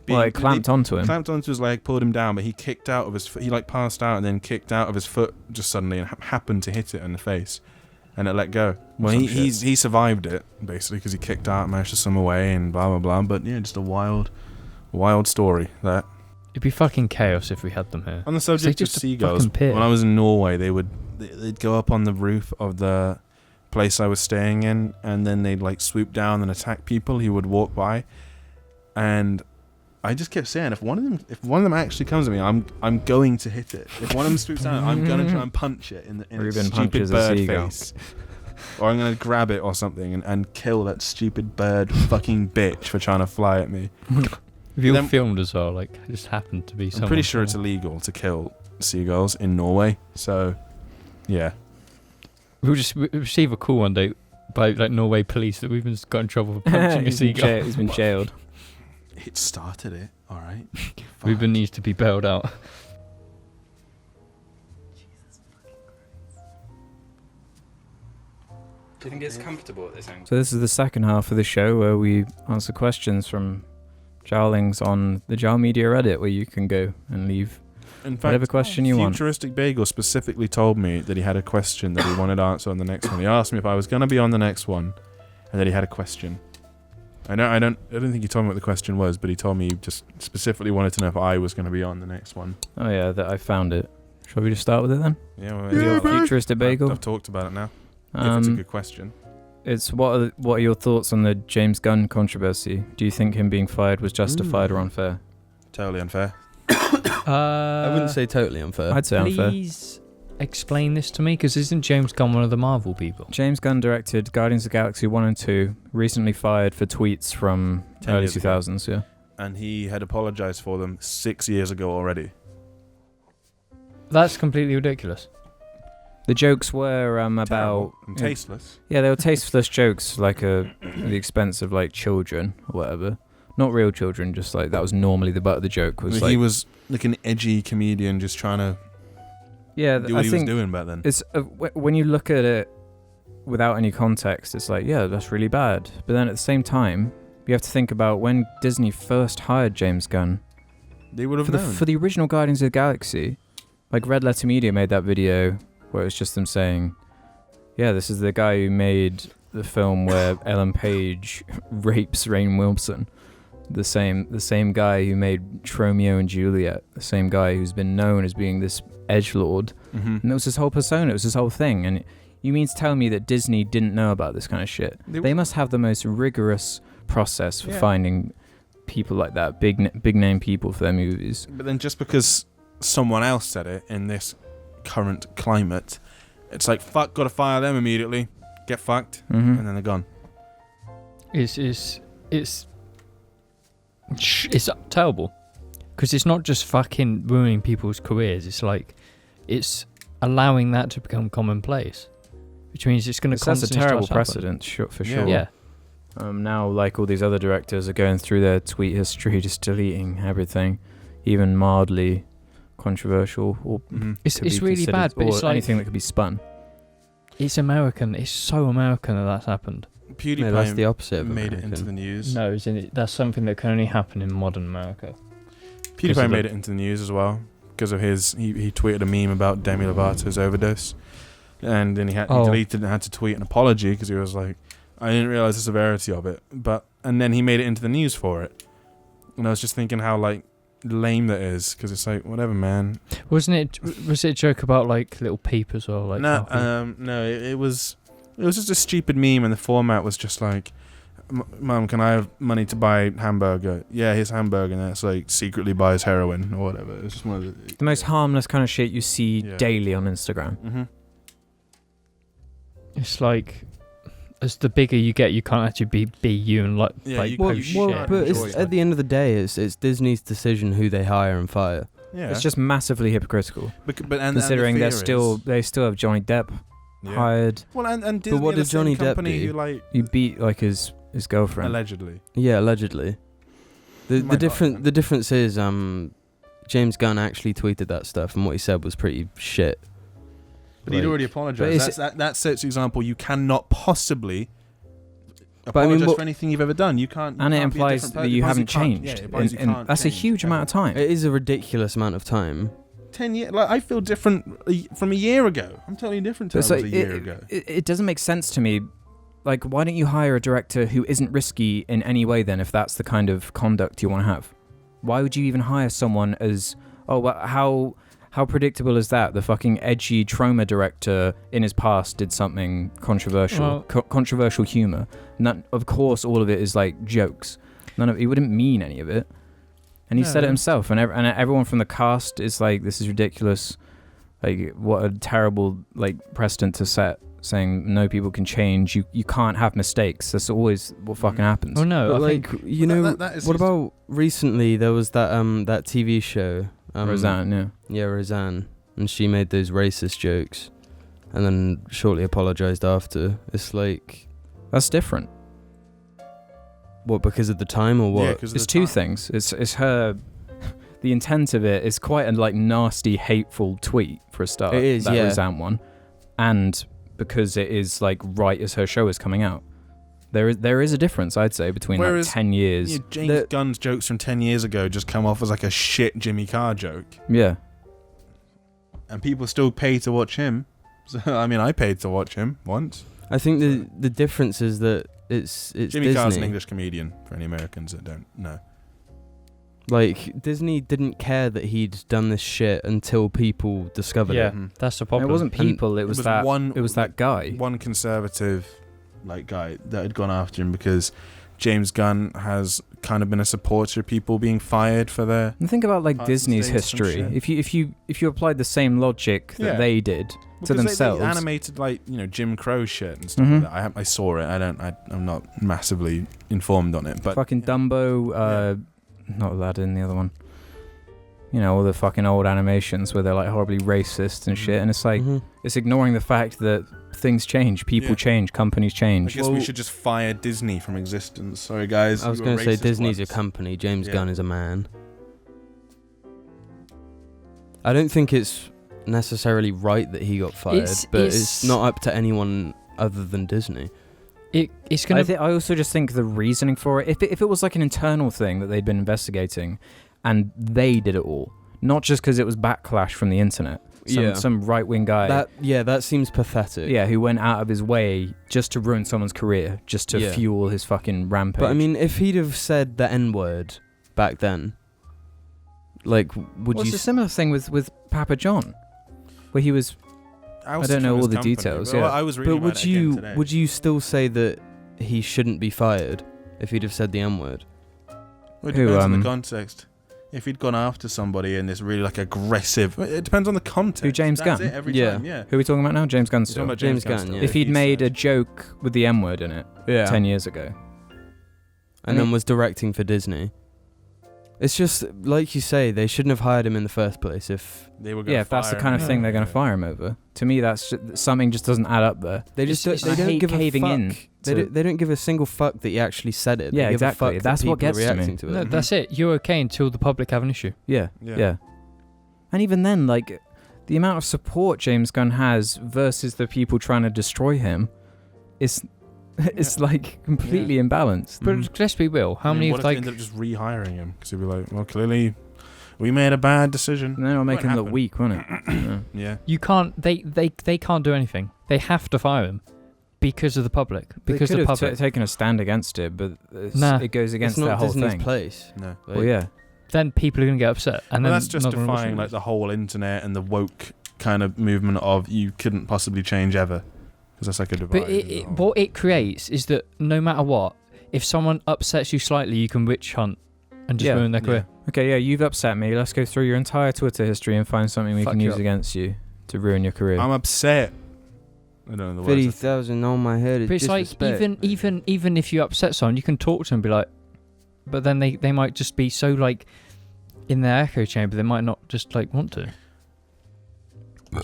well, it clamped onto him. Clamped onto his leg, pulled him down, but he kicked out of his foot. He like passed out and then kicked out of his foot just suddenly and happened to hit it in the face, and it let go. Well, he survived it basically because he kicked out, managed to swim away, and blah blah blah. But yeah, just a wild story that. It'd be fucking chaos if we had them here. On the subject of just a seagulls, fucking pit. when I was in Norway, they'd go up on the roof of the place I was staying in, and then they'd like swoop down and attack people who would walk by, and I just kept saying, if one of them actually comes at me, I'm going to hit it. If one of them swoops down, I'm gonna try and punch it in its stupid bird face, or I'm gonna grab it or something and kill that stupid bird fucking bitch for trying to fly at me. Have you all filmed as well? Like, it just happened to be someone. I'm pretty sure it's illegal to kill seagulls in Norway, so yeah. We'll just receive a call one day by like Norway police that we've got in trouble for punching a seagull. He's been jailed. It started it, alright. Ruben needs to be bailed out. Do you think it's comfortable at this angle? So this is the second half of the show where we answer questions from Jarlings on the Jar Media Reddit, where you can go and leave In fact, whatever question you want. Futuristic Bagel specifically told me that he had a question that he wanted answered on the next one. He asked me if I was going to be on the next one, and that he had a question. I don't think he told me what the question was, but he told me he just specifically wanted to know if I was going to be on the next one. Oh yeah, that I found it. Shall we just start with it then? Yeah, well, Is it Futuristic Bagel? I've talked about it now. If it's a good question. It's what are your thoughts on the James Gunn controversy? Do you think him being fired was justified or unfair? Totally unfair. I wouldn't say totally unfair. I'd say unfair. Please explain this to me, because isn't James Gunn one of the Marvel people? James Gunn directed Guardians of the Galaxy 1 and 2, recently fired for tweets from 10 early years ago. 2000s, yeah. And he had apologized for them 6 years ago already. That's completely ridiculous. The jokes were about... Terrible and tasteless. Yeah, they were tasteless jokes, like at the expense of like children or whatever. Not real children, just like that was normally the butt of the joke. Was He was like an edgy comedian just trying to do what he was doing back then. It's when you look at it without any context, it's like, yeah, that's really bad. But then at the same time, you have to think about when Disney first hired James Gunn. They would have known. For the original Guardians of the Galaxy, like Red Letter Media made that video where it was just them saying, yeah, this is the guy who made the film where Ellen Page rapes Rainn Wilson. The same guy who made Romeo and Juliet. The same guy who's been known as being this edgelord. Mm-hmm. And it was his whole persona. It was his whole thing. And you mean to tell me that Disney didn't know about this kind of shit? They must have the most rigorous process for finding people like that, big name people for their movies. But then just because someone else said it in this current climate, it's like, fuck, gotta fire them immediately, get fucked, Mm-hmm. and then they're gone. It's terrible, because it's not just fucking ruining people's careers. It's like it's allowing that to become commonplace, which means it's going to constantly. That's a terrible start to happen. precedent, for sure. Yeah. Now, like all these other directors are going through their tweet history, just deleting everything, even mildly controversial or It's really bad, but it's like anything that could be spun. It's American. It's so American that's happened. PewDiePie No, that's the opposite of made it American. into the news. No, that's something that can only happen in modern America. PewDiePie made it into the news as well because of his. He tweeted a meme about Demi Lovato's overdose, and then he deleted and had to tweet an apology because he was like, I didn't realize the severity of it, and then he made it into the news for it, and I was just thinking how like lame that is, because it's like, whatever, man. Was it a joke about like little peep as well? Like no, it was just a stupid meme, and the format was just like, Mum, can I have money to buy hamburger? Yeah, here's hamburger, and that's like secretly buys heroin or whatever. It was just one of the most harmless kind of shit you see daily on Instagram. Mm-hmm. It's like, as the bigger you get, you can't actually be you and like post shit. But at the end of the day, it's Disney's decision who they hire and fire. Yeah, it's just massively hypocritical. Considering they still have Johnny Depp hired. Well, and Disney, but what did Johnny Depp do? Who beat like his girlfriend allegedly. Yeah, allegedly. The difference is James Gunn actually tweeted that stuff, and what he said was pretty shit. But he'd already apologised. That sets the example. You cannot possibly apologise for anything you've ever done. You can't. And it implies that you haven't changed. That's a huge amount of time. It is a ridiculous amount of time. 10 years. Like, I feel different from a year ago. I'm totally different to a year ago. It doesn't make sense to me. Like, why don't you hire a director who isn't risky in any way then, if that's the kind of conduct you want to have? Why would you even hire someone as... Oh, well, how predictable is that? The fucking edgy trauma director in his past did something controversial. Controversial humour. Of course, all of it is like jokes. He wouldn't mean any of it. And he said it himself. And everyone from the cast is like, this is ridiculous. Like, what a terrible precedent to set. Saying no, people can change. You can't have mistakes. That's always what fucking happens. Oh no, but I think what about recently? There was that TV show. Roseanne, yeah, Roseanne, and she made those racist jokes, and then shortly apologized after. It's like that's different. What, because of the time or what? Yeah, it's two things. It's her. The intent of it is quite a nasty, hateful tweet for a start. It is, that yeah. Roseanne one, and because it is right as her show is coming out. There is a difference, I'd say, between 10 years. Yeah, James Gunn's jokes from 10 years ago just come off as like a shit Jimmy Carr joke. Yeah. And people still pay to watch him. So, I mean, I paid to watch him once. I think the difference is that it's Jimmy Disney. Carr's an English comedian, for any Americans that don't know. Like, Disney didn't care that he'd done this shit until people discovered it. Yeah, that's the problem. It wasn't people, it was that guy. One conservative guy that had gone after him because James Gunn has kind of been a supporter of people being fired for their... And think about Disney's history. If you applied the same logic that they did to themselves... They animated Jim Crow shit and stuff like that. I saw it. I'm not massively informed on it, but... Fucking Dumbo, not Aladdin, the other one. All the fucking old animations where they're horribly racist and shit, and it's it's ignoring the fact that things change, people change, companies change. I guess we should just fire Disney from existence. Sorry, guys. I was going to say Disney's a company, James Gunn is a man. I don't think it's necessarily right that he got fired, but it's not up to anyone other than Disney. It's gonna. I also just think the reasoning for it, if it was an internal thing that they'd been investigating, and they did it all, not just because it was backlash from the internet. Some right-wing guy. That seems pathetic. Yeah, who went out of his way just to ruin someone's career, just to fuel his fucking rampage. But I mean, if he'd have said the N-word back then, It's a similar thing with Papa John, where he was... I don't know all the details. Well, I was reading about it again today. Would you still say that he shouldn't be fired if he'd have said the N-word? Well, it depends on the context. If he'd gone after somebody in this really aggressive... It depends on the context. Who, James Gunn? That's it every time, yeah. Who are we talking about now? James Gunn still? About James Gunn, yeah. If he'd made a joke with the M-word in it 10 years ago. And then was directing for Disney. It's just, like you say, they shouldn't have hired him in the first place if... They were if that's the kind of thing they're going to fire him over. To me, that's something just doesn't add up there. They don't give a fuck. They don't give a single fuck that he actually said it. Yeah, they give exactly. A fuck that's that what gets to me. to it. No, that's it. You're okay until the public have an issue. Yeah. And even then, the amount of support James Gunn has versus the people trying to destroy him is... It's completely imbalanced. But let's be real. How many what if they end up just rehiring him? Because he'd be well, clearly we made a bad decision. And then it'll make him look weak, won't it? Yeah. You can't. They can't do anything. They have to fire him because of the public. Because they could the public have taken a stand against it, but it goes against their whole Disney's thing. Place. No. Well, yeah. Then people are going to get upset, and then that's justifying the whole internet and the woke kind of movement of you couldn't possibly change ever. That's a divide. But what it creates is that no matter what, if someone upsets you slightly, you can witch hunt and just ruin their career. Okay, you've upset me. Let's go through your entire Twitter history and find something we can use against you to ruin your career. I'm upset. I don't know the words. 50,000 on my head is but it's disrespect. even if you upset someone, you can talk to them and be like, but then they might just be so in their echo chamber, they might not just want to.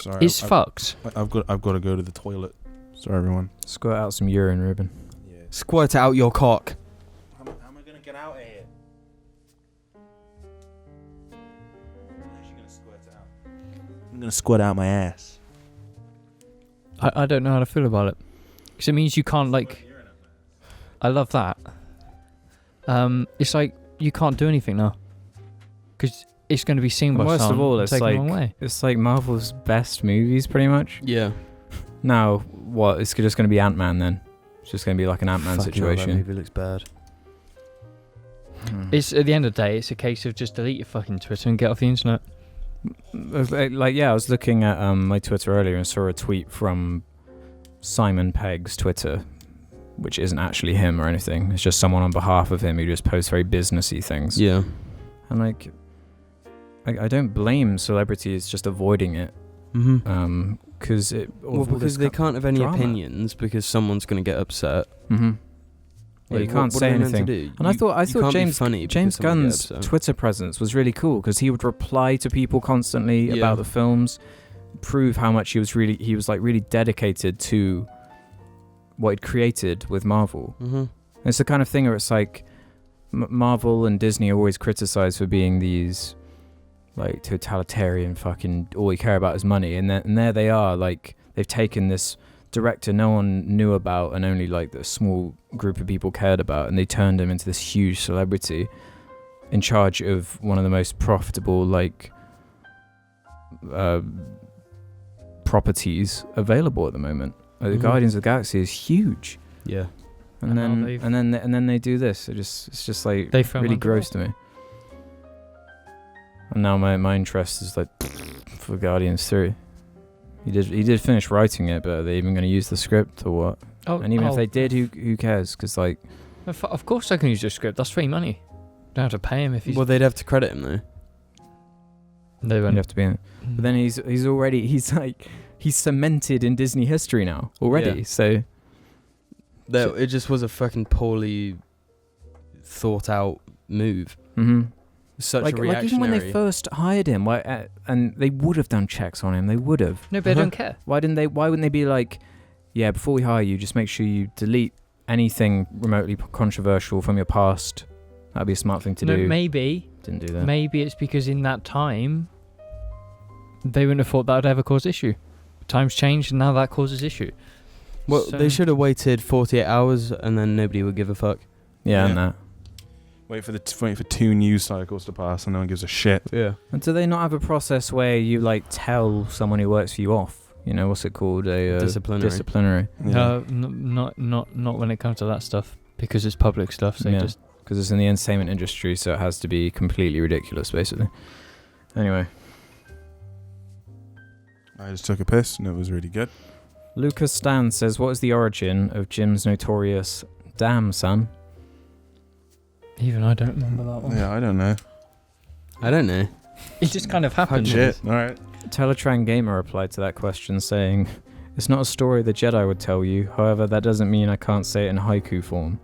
Sorry, it's fucked. I've got to go to the toilet. Sorry, everyone. Squirt out some urine, Ruben. Yeah. Squirt out your cock. How am I going to get out of here? How's she going to squirt it out? I'm going to squirt out my ass. I don't know how to feel about it. Because it means you can't, like... I love that. It's like, you can't do anything now. Because it's going to be seen by worst some of all, and it's taken like away. it's like Marvel's best movies, pretty much. Yeah. Now, what? It's just going to be Ant-Man then. It's just going to be like an Ant-Man Fucking hell, that situation. movie looks bad. It's at the end of the day, it's a case of just delete your fucking Twitter and get off the internet. I was looking at my Twitter earlier and saw a tweet from Simon Pegg's Twitter, which isn't actually him or anything. It's just someone on behalf of him who just posts very businessy things. Yeah. And like, I don't blame celebrities just avoiding it. Mm-hmm. Because they can't have any drama. opinions because someone's going to get upset. Mm-hmm. Yeah, Like, you can't what say are they meant to anything. do? And I thought can't be James funny James because someone Gunn's gets upset. Twitter presence was really cool because he would reply to people constantly Yeah. about the films, prove how much he was really dedicated to what he'd created with Marvel. Mm-hmm. It's the kind of thing where it's like Marvel and Disney are always criticized for being these like totalitarian fucking all we care about is money, and there they are, like they've taken this director no one knew about and only like the small group of people cared about, and they turned him into this huge celebrity in charge of one of the most profitable like properties available at the moment. Like, the Mhm. Guardians of the Galaxy is huge. Yeah. And then they do this. It's just like They film really under gross to me. And now my interest is like for Guardians 3. He did finish writing it, but are they even going to use the script or what? Oh, And even if they did, who cares? Because like, Of course I can use the script. That's free money. Don't have to pay him if he's... Well, they'd have to credit him though. they you won't. have to be in it. But then he's cemented in Disney history now already. Yeah. So It just was a fucking poorly thought out move. mm-hmm. Such like a reactionary. even when they first hired him, and they would have done checks on him. They would have. No, but I don't care. Why wouldn't they be like, yeah, before we hire you, just make sure you delete anything remotely controversial from your past. That'd be a smart thing to do. Maybe. Didn't do that. Maybe it's because in that time, they wouldn't have thought that would ever cause issue. Times changed and now that causes issue. Well, So- they should have waited 48 hours and then nobody would give a fuck. Yeah, Yeah. and that. Wait for 2 news cycles to pass and no one gives a shit. Yeah. And do they not have a process where you like tell someone who works for you off? You know, what's it called? A disciplinary. No, not when it comes to that stuff because it's public stuff. So Yeah. just Because it's in the entertainment industry, so it has to be completely ridiculous, basically. Anyway, I just took a piss and it was really good. Lucas Stan says, "What is the origin of Jim's notorious damn son?" even I don't remember that one. Yeah, I don't know. I don't know. It just kind of happened. Shit. All right. Teletran Gamer replied to that question saying, "It's not a story the Jedi would tell you. However, that doesn't mean I can't say it in haiku form.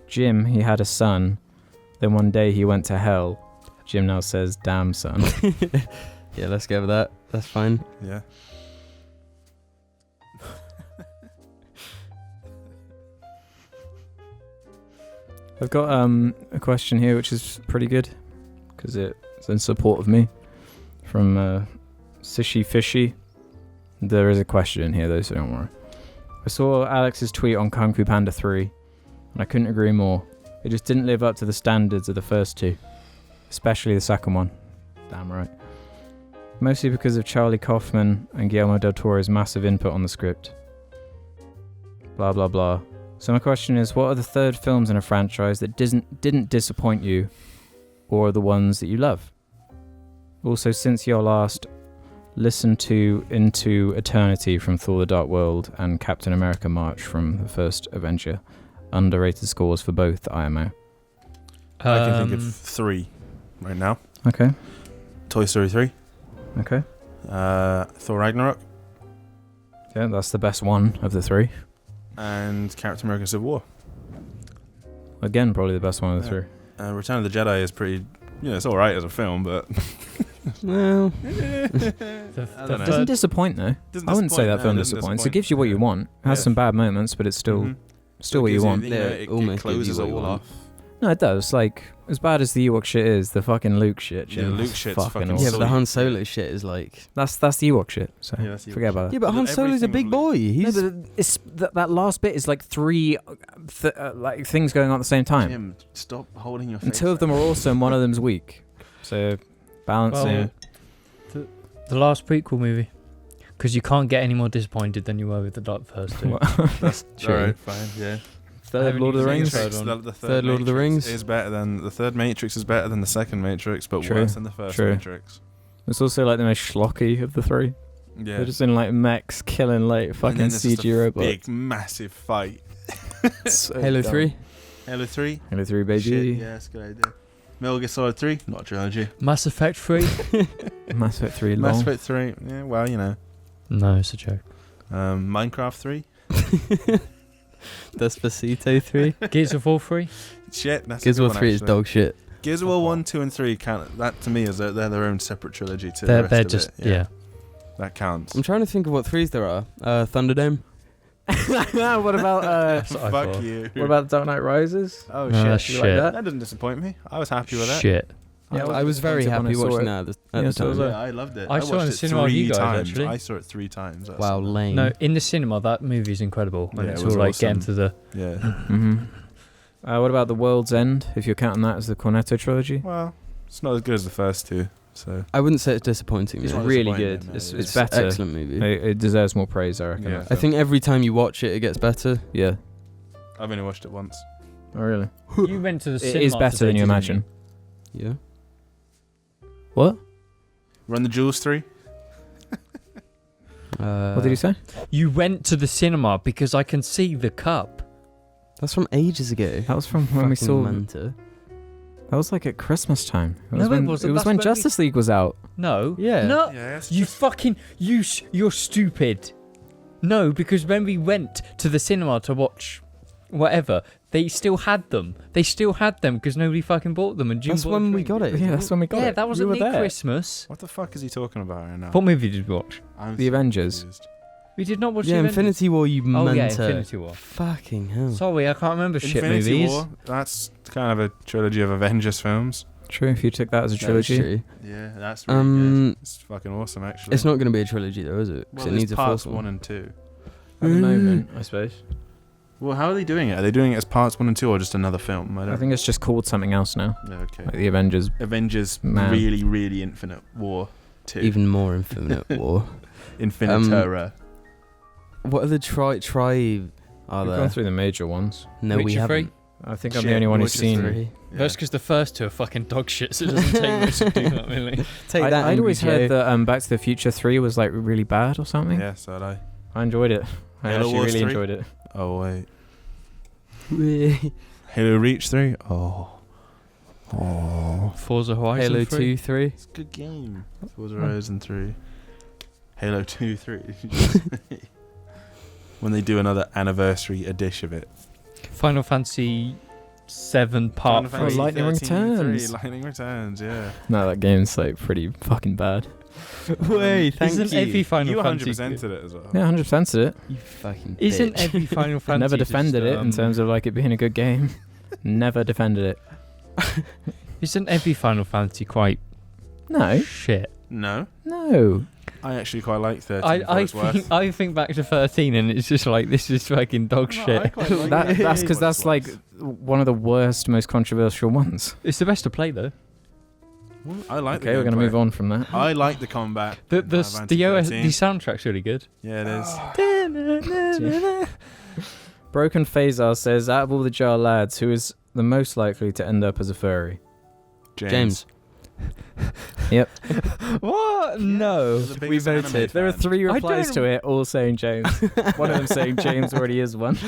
Jim, he had a son. Then one day he went to hell. Jim now says, damn son." Yeah, let's go with that. That's fine. Yeah. I've got a question here which is pretty good because it's in support of me from Sishy Fishy. There is a question in here though, so don't worry. I saw Alex's tweet on Kung Fu Panda 3 and I couldn't agree more. It just didn't live up to the standards of the first two, especially the second one. Damn right. Mostly because of Charlie Kaufman and Guillermo del Toro's massive input on the script. Blah blah blah. So my question is, what are the third films in a franchise that didn't disappoint you, or are the ones that you love? Also, since your last, listen to Into Eternity from Thor: The Dark World and Captain America March from the first Avenger. Underrated scores for both, IMO. I can think of 3 right now. Okay. Toy Story 3. Okay. Thor Ragnarok. Yeah, that's the best one of the 3. And Captain America Civil War. Again, probably the best one of the 3. Return of the Jedi is pretty... it's alright as a film, but... Well, It doesn't disappoint though. I wouldn't say that film disappoints. It gives you what you want. It has some bad moments, but it's still what you want. Yeah, It almost gives closes you it what you all want. off. No, it does. Like, as bad as the Ewok shit is, the fucking Luke shit. Yeah, Luke shit's fucking Yeah, awesome. but the Han Solo shit is like. That's the Ewok shit. So Yeah, that's Ewok forget about Yeah, it. but Han Solo's a big boy. He's. No, but it's that last bit is like three like things going on at the same time. Jim, stop holding your face. And two of them are awesome, one of them's weak. So balancing. The last prequel movie. Because you can't get any more disappointed than you were with the first two. That's True. alright, fine, yeah. Third Lord of the Rings. The Third Lord of the Rings is better than the third Matrix is better than the second Matrix, but True. worse than the first True. Matrix. It's also like the most schlocky of the three. Yeah. They're just in like mechs killing like And fucking then there's just CG a robots. big, massive fight. So Halo dumb. 3. Halo 3. Halo 3, baby. Shit, yeah, that's a good idea. Metal Gear Solid 3, not a trilogy. Mass Effect 3? Mass Effect 3 long. Mass Effect 3, yeah, well, you know. No, it's a joke. Minecraft 3. Despacito 3. Gears of War 3? Shit, that's Gears a good of War one, 3 is actually. dog shit. Gears of War 1, 2, and 3 count. That to me is they're their own separate trilogy to the They're rest of just, it. yeah. That counts. I'm trying to think of what 3s there are. Thunderdome. What about That's what I Fuck thought. you. what about Dark Knight Rises? Oh No, shit. You like shit. that? That doesn't disappoint me. I was happy with that. Shit. Yeah, I was very disappointed when happy I saw watching it. that Yeah, at so the was time. Yeah, I loved it. I saw it in watched the cinema with 3 you guys, times. actually. I saw it 3 times. That's Wow, lame. No, in the cinema, that movie's incredible. When Yeah, it's it all was like awesome. getting to the. Yeah. Mm-hmm. What about The World's End, if you're counting that as the Cornetto trilogy? Well, it's not as good as the first two. So I wouldn't say it's disappointing. It's though. not really disappointing, good. no, It's it's better. Excellent movie. It deserves more praise, I reckon. Yeah. I think every time you watch it, it gets better. Yeah. I've only watched it once. Oh, really? You went to the It cinema. is better today, than you didn't imagine. Yeah. What? Run the Jewels 3. What did you say? You went to the cinema because I can see the cup. That's from ages ago. That was from when we Fucking saw. Manta. That was like at Christmas time. No, it when, wasn't. It was That's when when we- Justice League was out. No. Yeah. No. Yeah, You fucking. You're stupid. No, because when we went to the cinema to watch whatever, they still had them. They still had them because nobody fucking bought them. And June That's bought a when we drink. got it. Yeah, that's when we got Yeah, it. that You wasn't were near there. Christmas. What the fuck is he talking about right now? What movie did we watch? I'm The so Avengers. confused. We did not watch Yeah, the Avengers. Infinity War, you Oh Manta. yeah, Infinity War. Fucking hell. Sorry, I can't remember shit Infinity movies. War. That's kind of a trilogy of Avengers films. True, if you took that as a That is trilogy. true. Yeah, that's really good. It's fucking awesome, actually. It's not going to be a trilogy though, is it? 'Cause Well, it there's needs a parts fourth 1 one. and 2. At the moment, I suppose. Well, how are they doing it? Are they doing it as parts 1 and 2 or just another film? I think it's just called something else now. Okay. Like the Avengers. Avengers Man. really, really Infinite War 2. Even more Infinite War. Infinitera. What are the tribe? We've Are gone there? through the major ones. No, we Witcher haven't. 3? I think I'm Shit, the only one who's Witcher seen. 3. Yeah. That's because the first two are fucking dog shit, so it doesn't take much to do that, really. Take that. I'd Angry always Joe. heard that Back to the Future 3 was like really bad or something. Yeah, so did I. I enjoyed it. I Halo actually Wars really 3? enjoyed it. Oh, wait. Halo Reach 3? Oh. Forza Horizon Halo 3? 2, 3. It's a good game. Forza Horizon 3. Halo 2, 3. When they do another anniversary edition of it. Final Fantasy 7 Part Final 3. Oh, Lightning 13, Returns. Lightning Returns, yeah. No, that game's like pretty fucking bad. Wait, thank Isn't you. every Final You Fantasy 100%ed it as well. Yeah, 100%'d it. You fucking Isn't bitch. every Final I Fantasy never defended just, it in terms of like it being a good game. Never defended it. Isn't every Final Fantasy quite No, shit? No. no. I actually quite like 13 for I its worth. think back to 13 and it's just like, this is fucking dog No, I shit. quite like That's it. because that's like one of the worst, most controversial ones. It's the best to play though. I like Okay, we're gonna move on from that. I like the combat. The in Final Fantasy the 13. soundtrack's really good. Yeah, it is. Broken Phasar says, out of all the Jar lads, who is the most likely to end up as a furry? James. What? No. We voted. There are 3 I replies don't- to it, all saying James. One of them saying James already is one.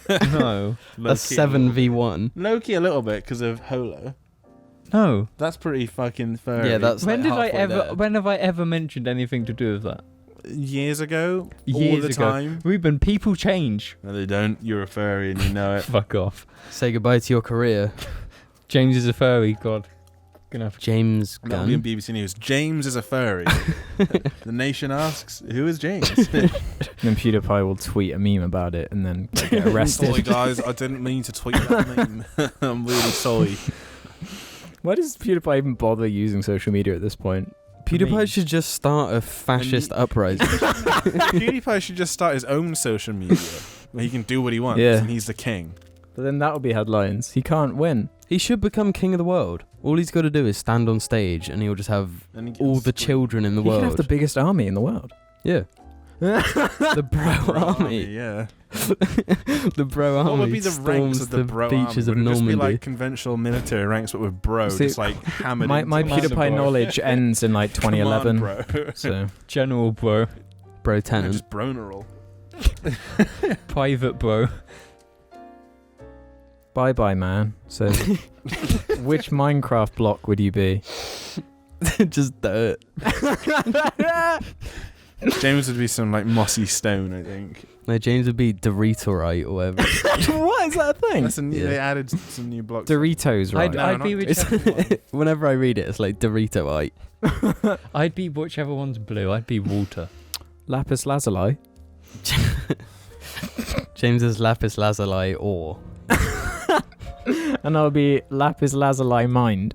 No. That's 7v1. Loki a little bit because of Holo. No. That's pretty fucking furry. Yeah, that's When like did I halfway ever? there. When have I ever mentioned anything to do with that? years ago. All Years the ago. time. Ruben, people change. No, they don't. You're a furry and you know it. Fuck off. Say goodbye to your career. James is a furry. God. James That'll be in Gunn. BBC News. James is a furry. The Nation asks, who is James? Then PewDiePie will tweet a meme about it and then get arrested. Sorry guys, I didn't mean to tweet that meme. I'm really sorry. Why does PewDiePie even bother using social media at this point? PewDiePie should just start a fascist uprising. PewDiePie should just start his own social media where he can do what he wants and he's the king. But then that'll be headlines. He can't win. He should become king of the world. All he's got to do is stand on stage and he'll just have all the children in the He world. could have the biggest army in the world. Yeah. The bro army. Yeah. The bro army. What would be the ranks storms of the bro beaches army? of Would it just be Normandy. like conventional military ranks but with bro, See, just like hammered My into PewDiePie knowledge ends in like 2011. Command, bro. So General bro. Bro No, tenant. just broneral. Private bro. bye bye man. So which Minecraft block would you be? Just dirt. James would be some like mossy stone, I think. No, James would be Doritorite or whatever. What is that a thing? That's Yeah. They added some new blocks. Doritos, right? I'd be whichever one. Whenever I read it, it's like Doritoite. I'd be whichever one's blue. I'd be Walter. Lapis lazuli. James is lapis lazuli ore. And I'll be lapis lazuli mind.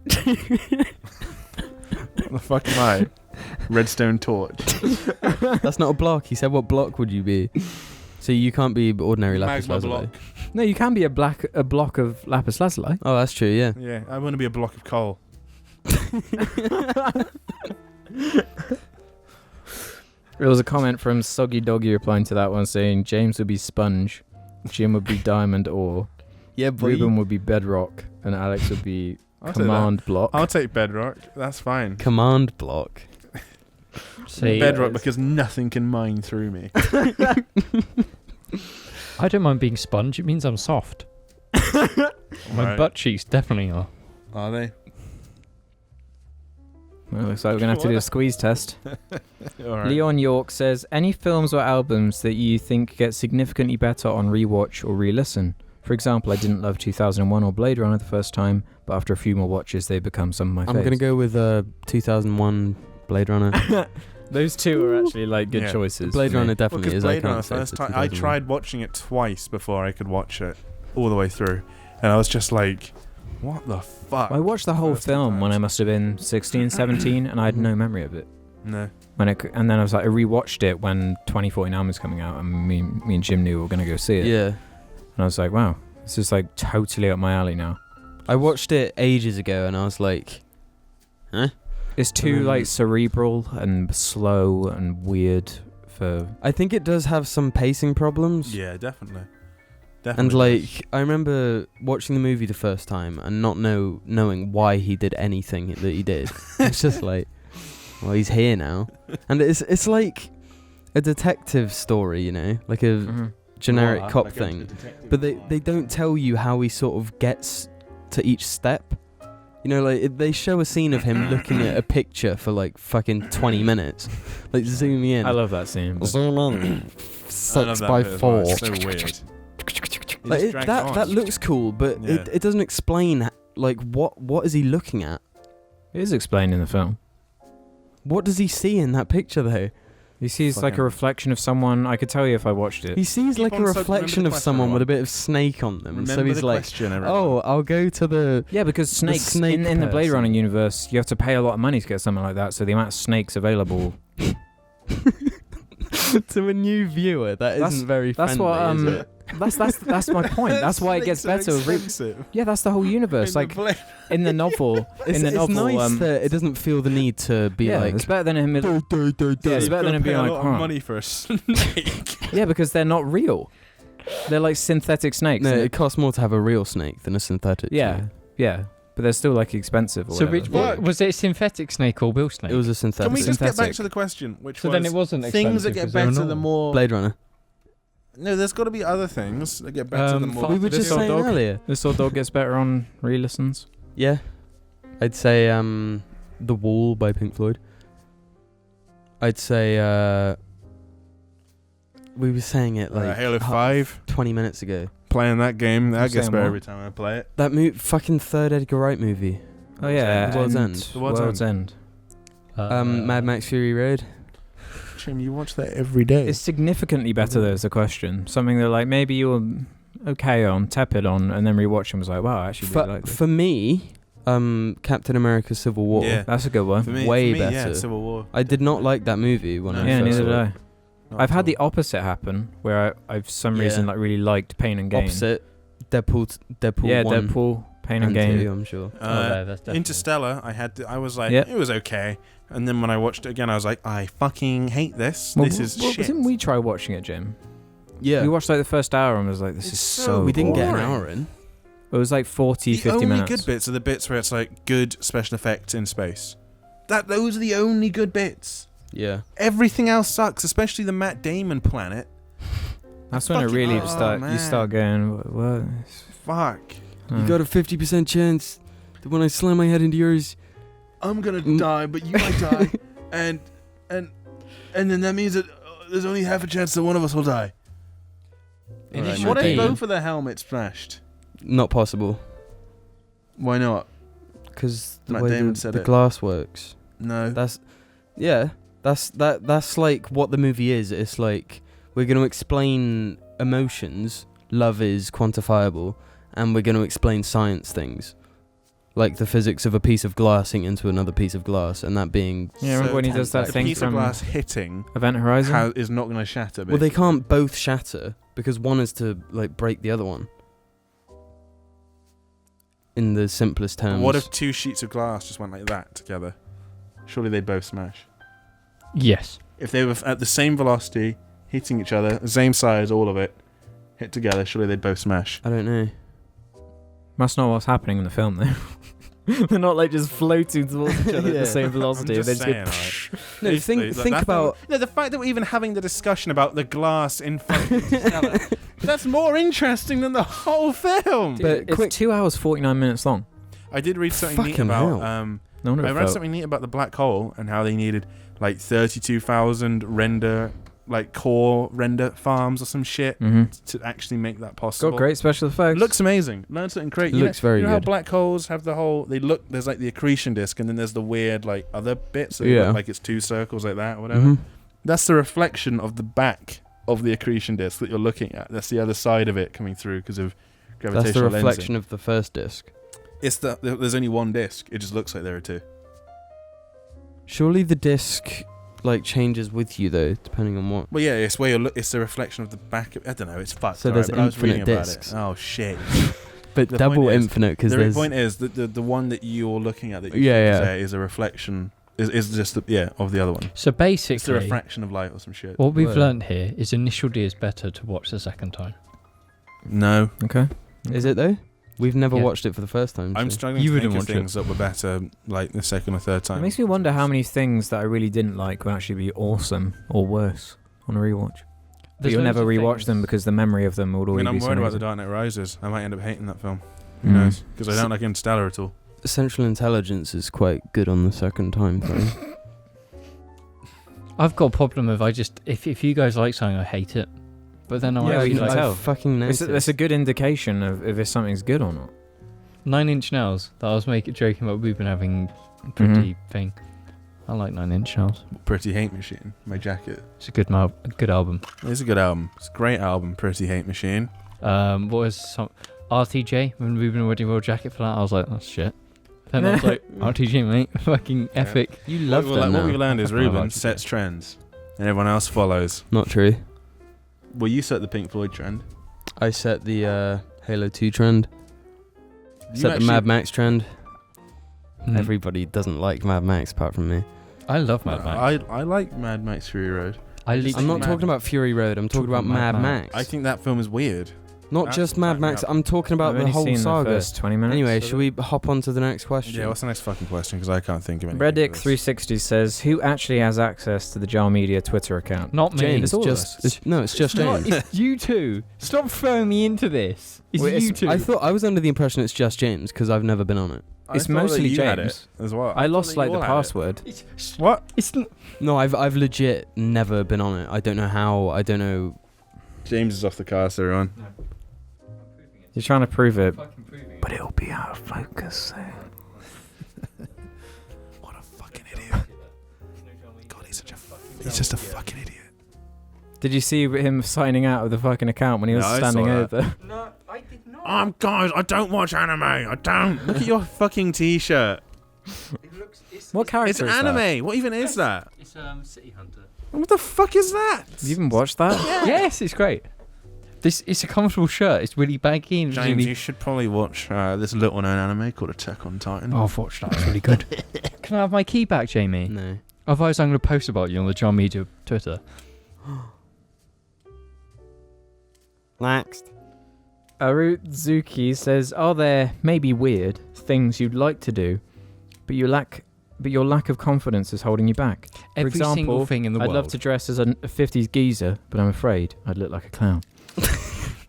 What the fuck am I? Redstone torch. That's not a block. He said, "What block would you be?" So you can't be ordinary lapis Magma lazuli. block. No, you can be a block of lapis lazuli. Oh, that's true. Yeah. Yeah, I want to be a block of coal. There was a comment from Soggy Doggy replying to that one saying James would be sponge, Jim would be diamond ore, Yeah, boy. Ruben would be bedrock, and Alex would be I'll take command block. I'll take bedrock. That's fine. Command block. See, Bedrock because nothing can mine through me. I don't mind being sponge. It means I'm soft. My Right. butt cheeks definitely are. Are they? Well, looks like we're gonna have to do a squeeze test. All right. Leon York says, any films or albums that you think get significantly better on rewatch or re-listen? For example, I didn't love 2001 or Blade Runner the first time, but after a few more watches, they become some of my I'm faves. gonna go with 2001 Blade Runner. Those two are actually like good Yeah. choices. Blade for me. Runner Well, definitely 'cause is. Blade I Runner can't say first for time, I 2001. tried watching it twice before I could watch it all the way through, and I was just like, "What the fuck?" I watched the whole First film when times. I must have been 16, 17, and I had no memory of it. No. And then I was like, I rewatched it when 2049 was coming out, and me and Jim knew we were gonna go see it. Yeah. And I was like, wow, this is like totally up my alley now. I watched it ages ago and I was like, huh? It's too then- like cerebral and slow and weird for. I think it does have some pacing problems. Yeah, definitely. And Definitely. like, I remember watching the movie the first time and not knowing why he did anything that he did. It's just like, well, he's here now, and it's like a detective story, you know, like a generic cop thing. But they don't tell you how he sort of gets to each step. You know, like they show a scene of him looking at a picture for like fucking 20 minutes, like zooming in. I love that scene. but- Zoom in. I love 6 that by bit as well. 4. It's so weird. Like that looks cool, but Yeah. it doesn't explain like what is he looking at? It is explained in the film. What does he see in that picture though? He sees like a Fucking- reflection of someone. I could tell you if I watched it. He sees Keep like a on, so reflection remember of the someone question, with a everyone. bit of snake on them. Remember So he's the like, question, everyone. oh, I'll go to the Yeah, because snakes snake in the Blade person. Runner universe, you have to pay a lot of money to get something like that. So the amount of snakes available. to a new viewer. That's- Isn't very that's friendly, what, is it? That's my point. That's why it gets Snakes better. are expensive. Yeah, that's the whole universe. In the Like Blade- in the novel, It's novel, nice that it doesn't feel the need to be yeah, like. it's better than him. Yeah, it's You've better got than to him pay being a like, lot huh. of money for a snake. Yeah, because they're not real. They're like synthetic snakes. No, and it costs more to have a real snake than a synthetic. yeah, snake. yeah, but they're still like expensive. Or So whatever. which one, was it a synthetic snake or real snake? It was a synthetic. Can we just get back Synthetic. to the question? Which so was then it wasn't things that expensive, get 'cause they were better the normal. more. Blade Runner. No, there's got to be other things that get better the more. We were This just old saying dog. earlier. This old dog gets better on re-listens. Yeah, I'd say The Wall by Pink Floyd. I'd say we were saying it like Halo 5, 20 minutes ago. playing that game, that You're gets saying better what? every time I play it. That fucking third Edgar Wright movie. Oh yeah, The World's End. The World's End. Mad Max Fury Road. Jim, you watch that every day. It's significantly better though, is the question. Something that like maybe you were okay on, tepid on, and then rewatch and was like, wow, I actually really like this. For me, Captain America Civil War. Yeah. That's a good one. For me, Way yeah, better. Civil War. I did not like that movie when I Yeah, first neither saw did it. I. Not I've at had the all. opposite happen, where I for some Yeah. reason like really liked Pain and Gain. Opposite. Deadpool Yeah, 1 Deadpool, Pain and and Gain. 2, I'm sure. Oh, yeah, that's definitely. Interstellar, I was like, Yeah. it was okay. And then when I watched it again, I was like, I fucking hate this. Well, This is shit. Didn't we try watching it, Jim? Yeah. We watched like the first hour and was like, this It's is so so we didn't get an boring. hour in. It was like 40, The 50 only minutes. good bits are the bits where it's like good special effects in space. Those are the only good bits. Yeah. Everything else sucks, especially the Matt Damon planet. That's when it Fucking- really oh, you man. start going, what? Fuck. You got a 50% chance that when I slam my head into yours. I'm gonna die, but you might die, and then that means that there's only half a chance that one of us will die. All right, What Matt if Damon. both of their helmets smashed? Not possible. Why not? Because the Matt way Damon the said it. glass works. No. That's like what the movie is. It's like we're going to explain emotions. Love is quantifiable, and we're going to explain science things, like the physics of a piece of glass into another piece of glass, and that being. Yeah, remember when he does that a thing piece of from glass hitting Event Horizon? is not going to shatter. Well, they can't both shatter because one is to like break the other one. In the simplest terms. What if two sheets of glass just went like that together? Surely they'd both smash. Yes. If they were at the same velocity, hitting each other, the same size, all of it, hit together, surely they'd both smash. I don't know. Must know what's happening in the film though. They're not like just floating towards each other at Yeah. the same velocity. I'm They just just saying, go alright. No, think about. No, the fact that we're even having the discussion about the glass in front of Interstellar, that's more interesting than the whole film. But it's quick- 2 hours 49 minutes long. I did read something neat Fucking about. hell. No wonder I it read felt. something neat about the black hole and how they needed like 32,000 core render farms or some shit to actually make that possible. Got great special effects. Looks amazing. Learn something great. Looks very You know how good. black holes have the whole. There's like the accretion disk, and then there's the weird like other bits. That Yeah. look like it's two circles like that, or whatever. Mhm. That's the reflection of the back of the accretion disk that you're looking at. That's the other side of it coming through because of gravitational That's the lensing. reflection of the first disc. There's only one disk. It just looks like there are two. Surely the disc like changes with you though, depending on what. Well, yeah, it's where you're it's the reflection of the back. I don't know. It's fucked. So alright, there's but I was reading infinite about discs. it. Oh shit. But The double point is- infinite because The there's. point is that the one that you're looking at that you Yeah, think is yeah. there is a reflection. Is just of the other one. So It's the basically, refraction of light or some shit. what we've Word. learned here is initial D is better to watch the second time. No, Okay. Is it though? We've never Yeah. watched it for the first time. I'm so- struggling You to wouldn't think of watch it. things that were better, like the second or third It time. makes me wonder how many things that I really didn't like would actually be awesome or worse on a rewatch. But There's you'll loads never of rewatch things. them because the memory of them would I always mean, I'm be so worried about The amazing. Dark Knight Rises. I might end up hating that film. Who Mm. knows? Because I don't like Interstellar at all. Central Intelligence is quite good on the second time though. I've got a problem of if you guys like something, I hate it. But then I Yeah, actually you can like tell. fucking noticed. It's a good indication of if something's good or not. 9 Inch Nails that I was joking about. We've been having a pretty Mm-hmm. thing. I like 9 Inch Nails. Pretty Hate Machine. My jacket. It's a good album. It's a good album. It's a great album. Pretty Hate Machine. What was some RTJ when we've been wearing a jacket for that? I was like, that's shit. Then I was like, RTJ, mate, fucking Yeah. epic. You love what, them what now. we've learned is I love Ruben RTJ. sets trends, and everyone else follows. Not true. Well, you set the Pink Floyd trend. I set the Halo 2 trend. You Set the actually- Mad Max trend. Mm. Everybody doesn't like Mad Max apart from me. I love Mad Max. I like Mad Max Fury Road. I'm not Mad- talking about Fury Road. I'm talking about Mad Max. I think that film is weird. Not That's just Mad fucking Max. up. I'm talking about I've the only whole seen saga. the first 20 minutes. Anyway, of should it. we hop on to the next question? Yeah, what's the next fucking question? Because I can't think of anything. Reddick 360 says, "Who actually has access to the Jar Media Twitter account?" Not me. James. It's all of just us. it's just Not- James. it's you two. Stop throwing me into this. It's Wait, you two. I thought I was under the impression it's just James because I've never been on it. It's mostly had James. it as well. I thought lost that like you the all had it. password. What? No, I've legit never been on it. I don't know how. I don't know. James is off the cast, everyone. You're trying to prove it, but it'll be out of focus soon. He's just a fucking idiot. Did you see him signing out of the fucking account when he was No, I standing saw over? No, I did not. Guys, I don't watch anime. I don't. Look at your fucking t-shirt. What character It's is anime. that? What even is that? It's City Hunter. What the fuck is that? You even watched that? Yes, it's great. It's a comfortable shirt. It's really baggy and James, really... you should probably watch this little-known anime called Attack on Titan. Oh, I've watched that. It's really good. Can I have my key back, Jamie? No. Otherwise, I'm going to post about you on the John Media Twitter. Next. Arutzuki says, "Are there maybe weird things you'd like to do, but your lack of confidence is holding you back? Every For example, single thing in the I'd world. love to dress as a 50s geezer, but I'm afraid I'd look like a clown."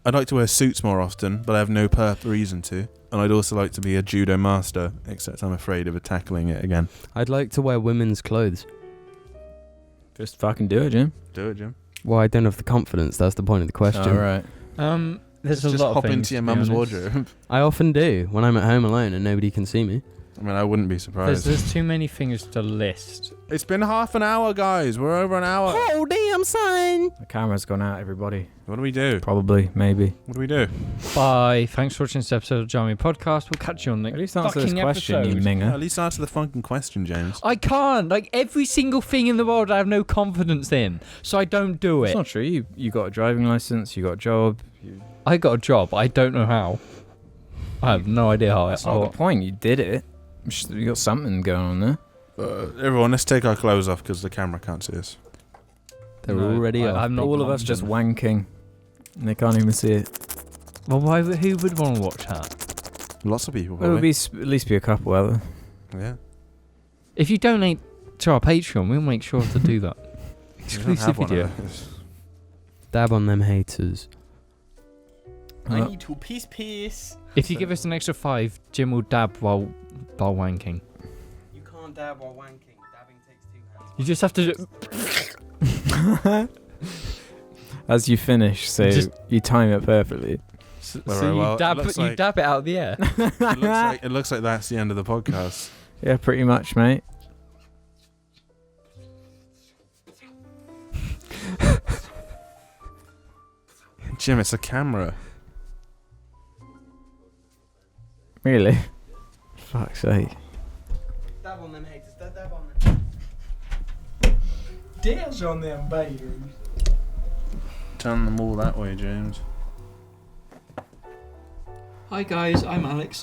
I'd like to wear suits more often, but I have no reason to. And I'd also like to be a judo master, except I'm afraid of tackling it again. I'd like to wear women's clothes. Just fucking do it, Jim. Do it, Jim. Well, I don't have the confidence. That's the point of the question. All right. There's Just a lot hop of things, into your to be mum's honest. wardrobe. I often do when I'm at home alone and nobody can see me. I mean, I wouldn't be surprised. There's too many things to list. It's been half an hour, guys. We're over an hour. Oh, damn, son. The camera's gone out, everybody. What do we do? Probably, maybe. What do we do? Bye. Thanks for watching this episode of John Media Podcast. We'll catch you on the At least answer this fucking question, episode. you minger. Yeah, at least answer the fucking question, James. I can't. Like, every single thing in the world I have no confidence in. So I don't do It's it. not true. You got a driving license, you got a job. I got a job. I don't know how. I have no idea how. That's not the point. You did it. You got something going on there. Everyone, let's take our clothes off because the camera can't see us. They're already off. I'm not All of us just wanking. And they can't even see it. Well, who would want to watch that? Lots of people, Well, it would probably. be at least be a couple other. Yeah. If you donate to our Patreon, we'll make sure to do that. We don't Exclusive have one of video. those. Dab on them haters. Uh, need to piss. If you give us an extra 5, Jim will dab while wanking. You can't dab while wanking. Dabbing takes 2 hands. You just have to. As you finish, so Just- you time it perfectly. So Alright, well, you it looks like- dab it out of the air. It looks like that's the end of the podcast. Yeah, pretty much, mate. Jim, it's a camera. Really? Fuck's sake. Dab on them haters. Dab on them. Dance on them babies. Turn them all that way, James. Hi guys, I'm Alex.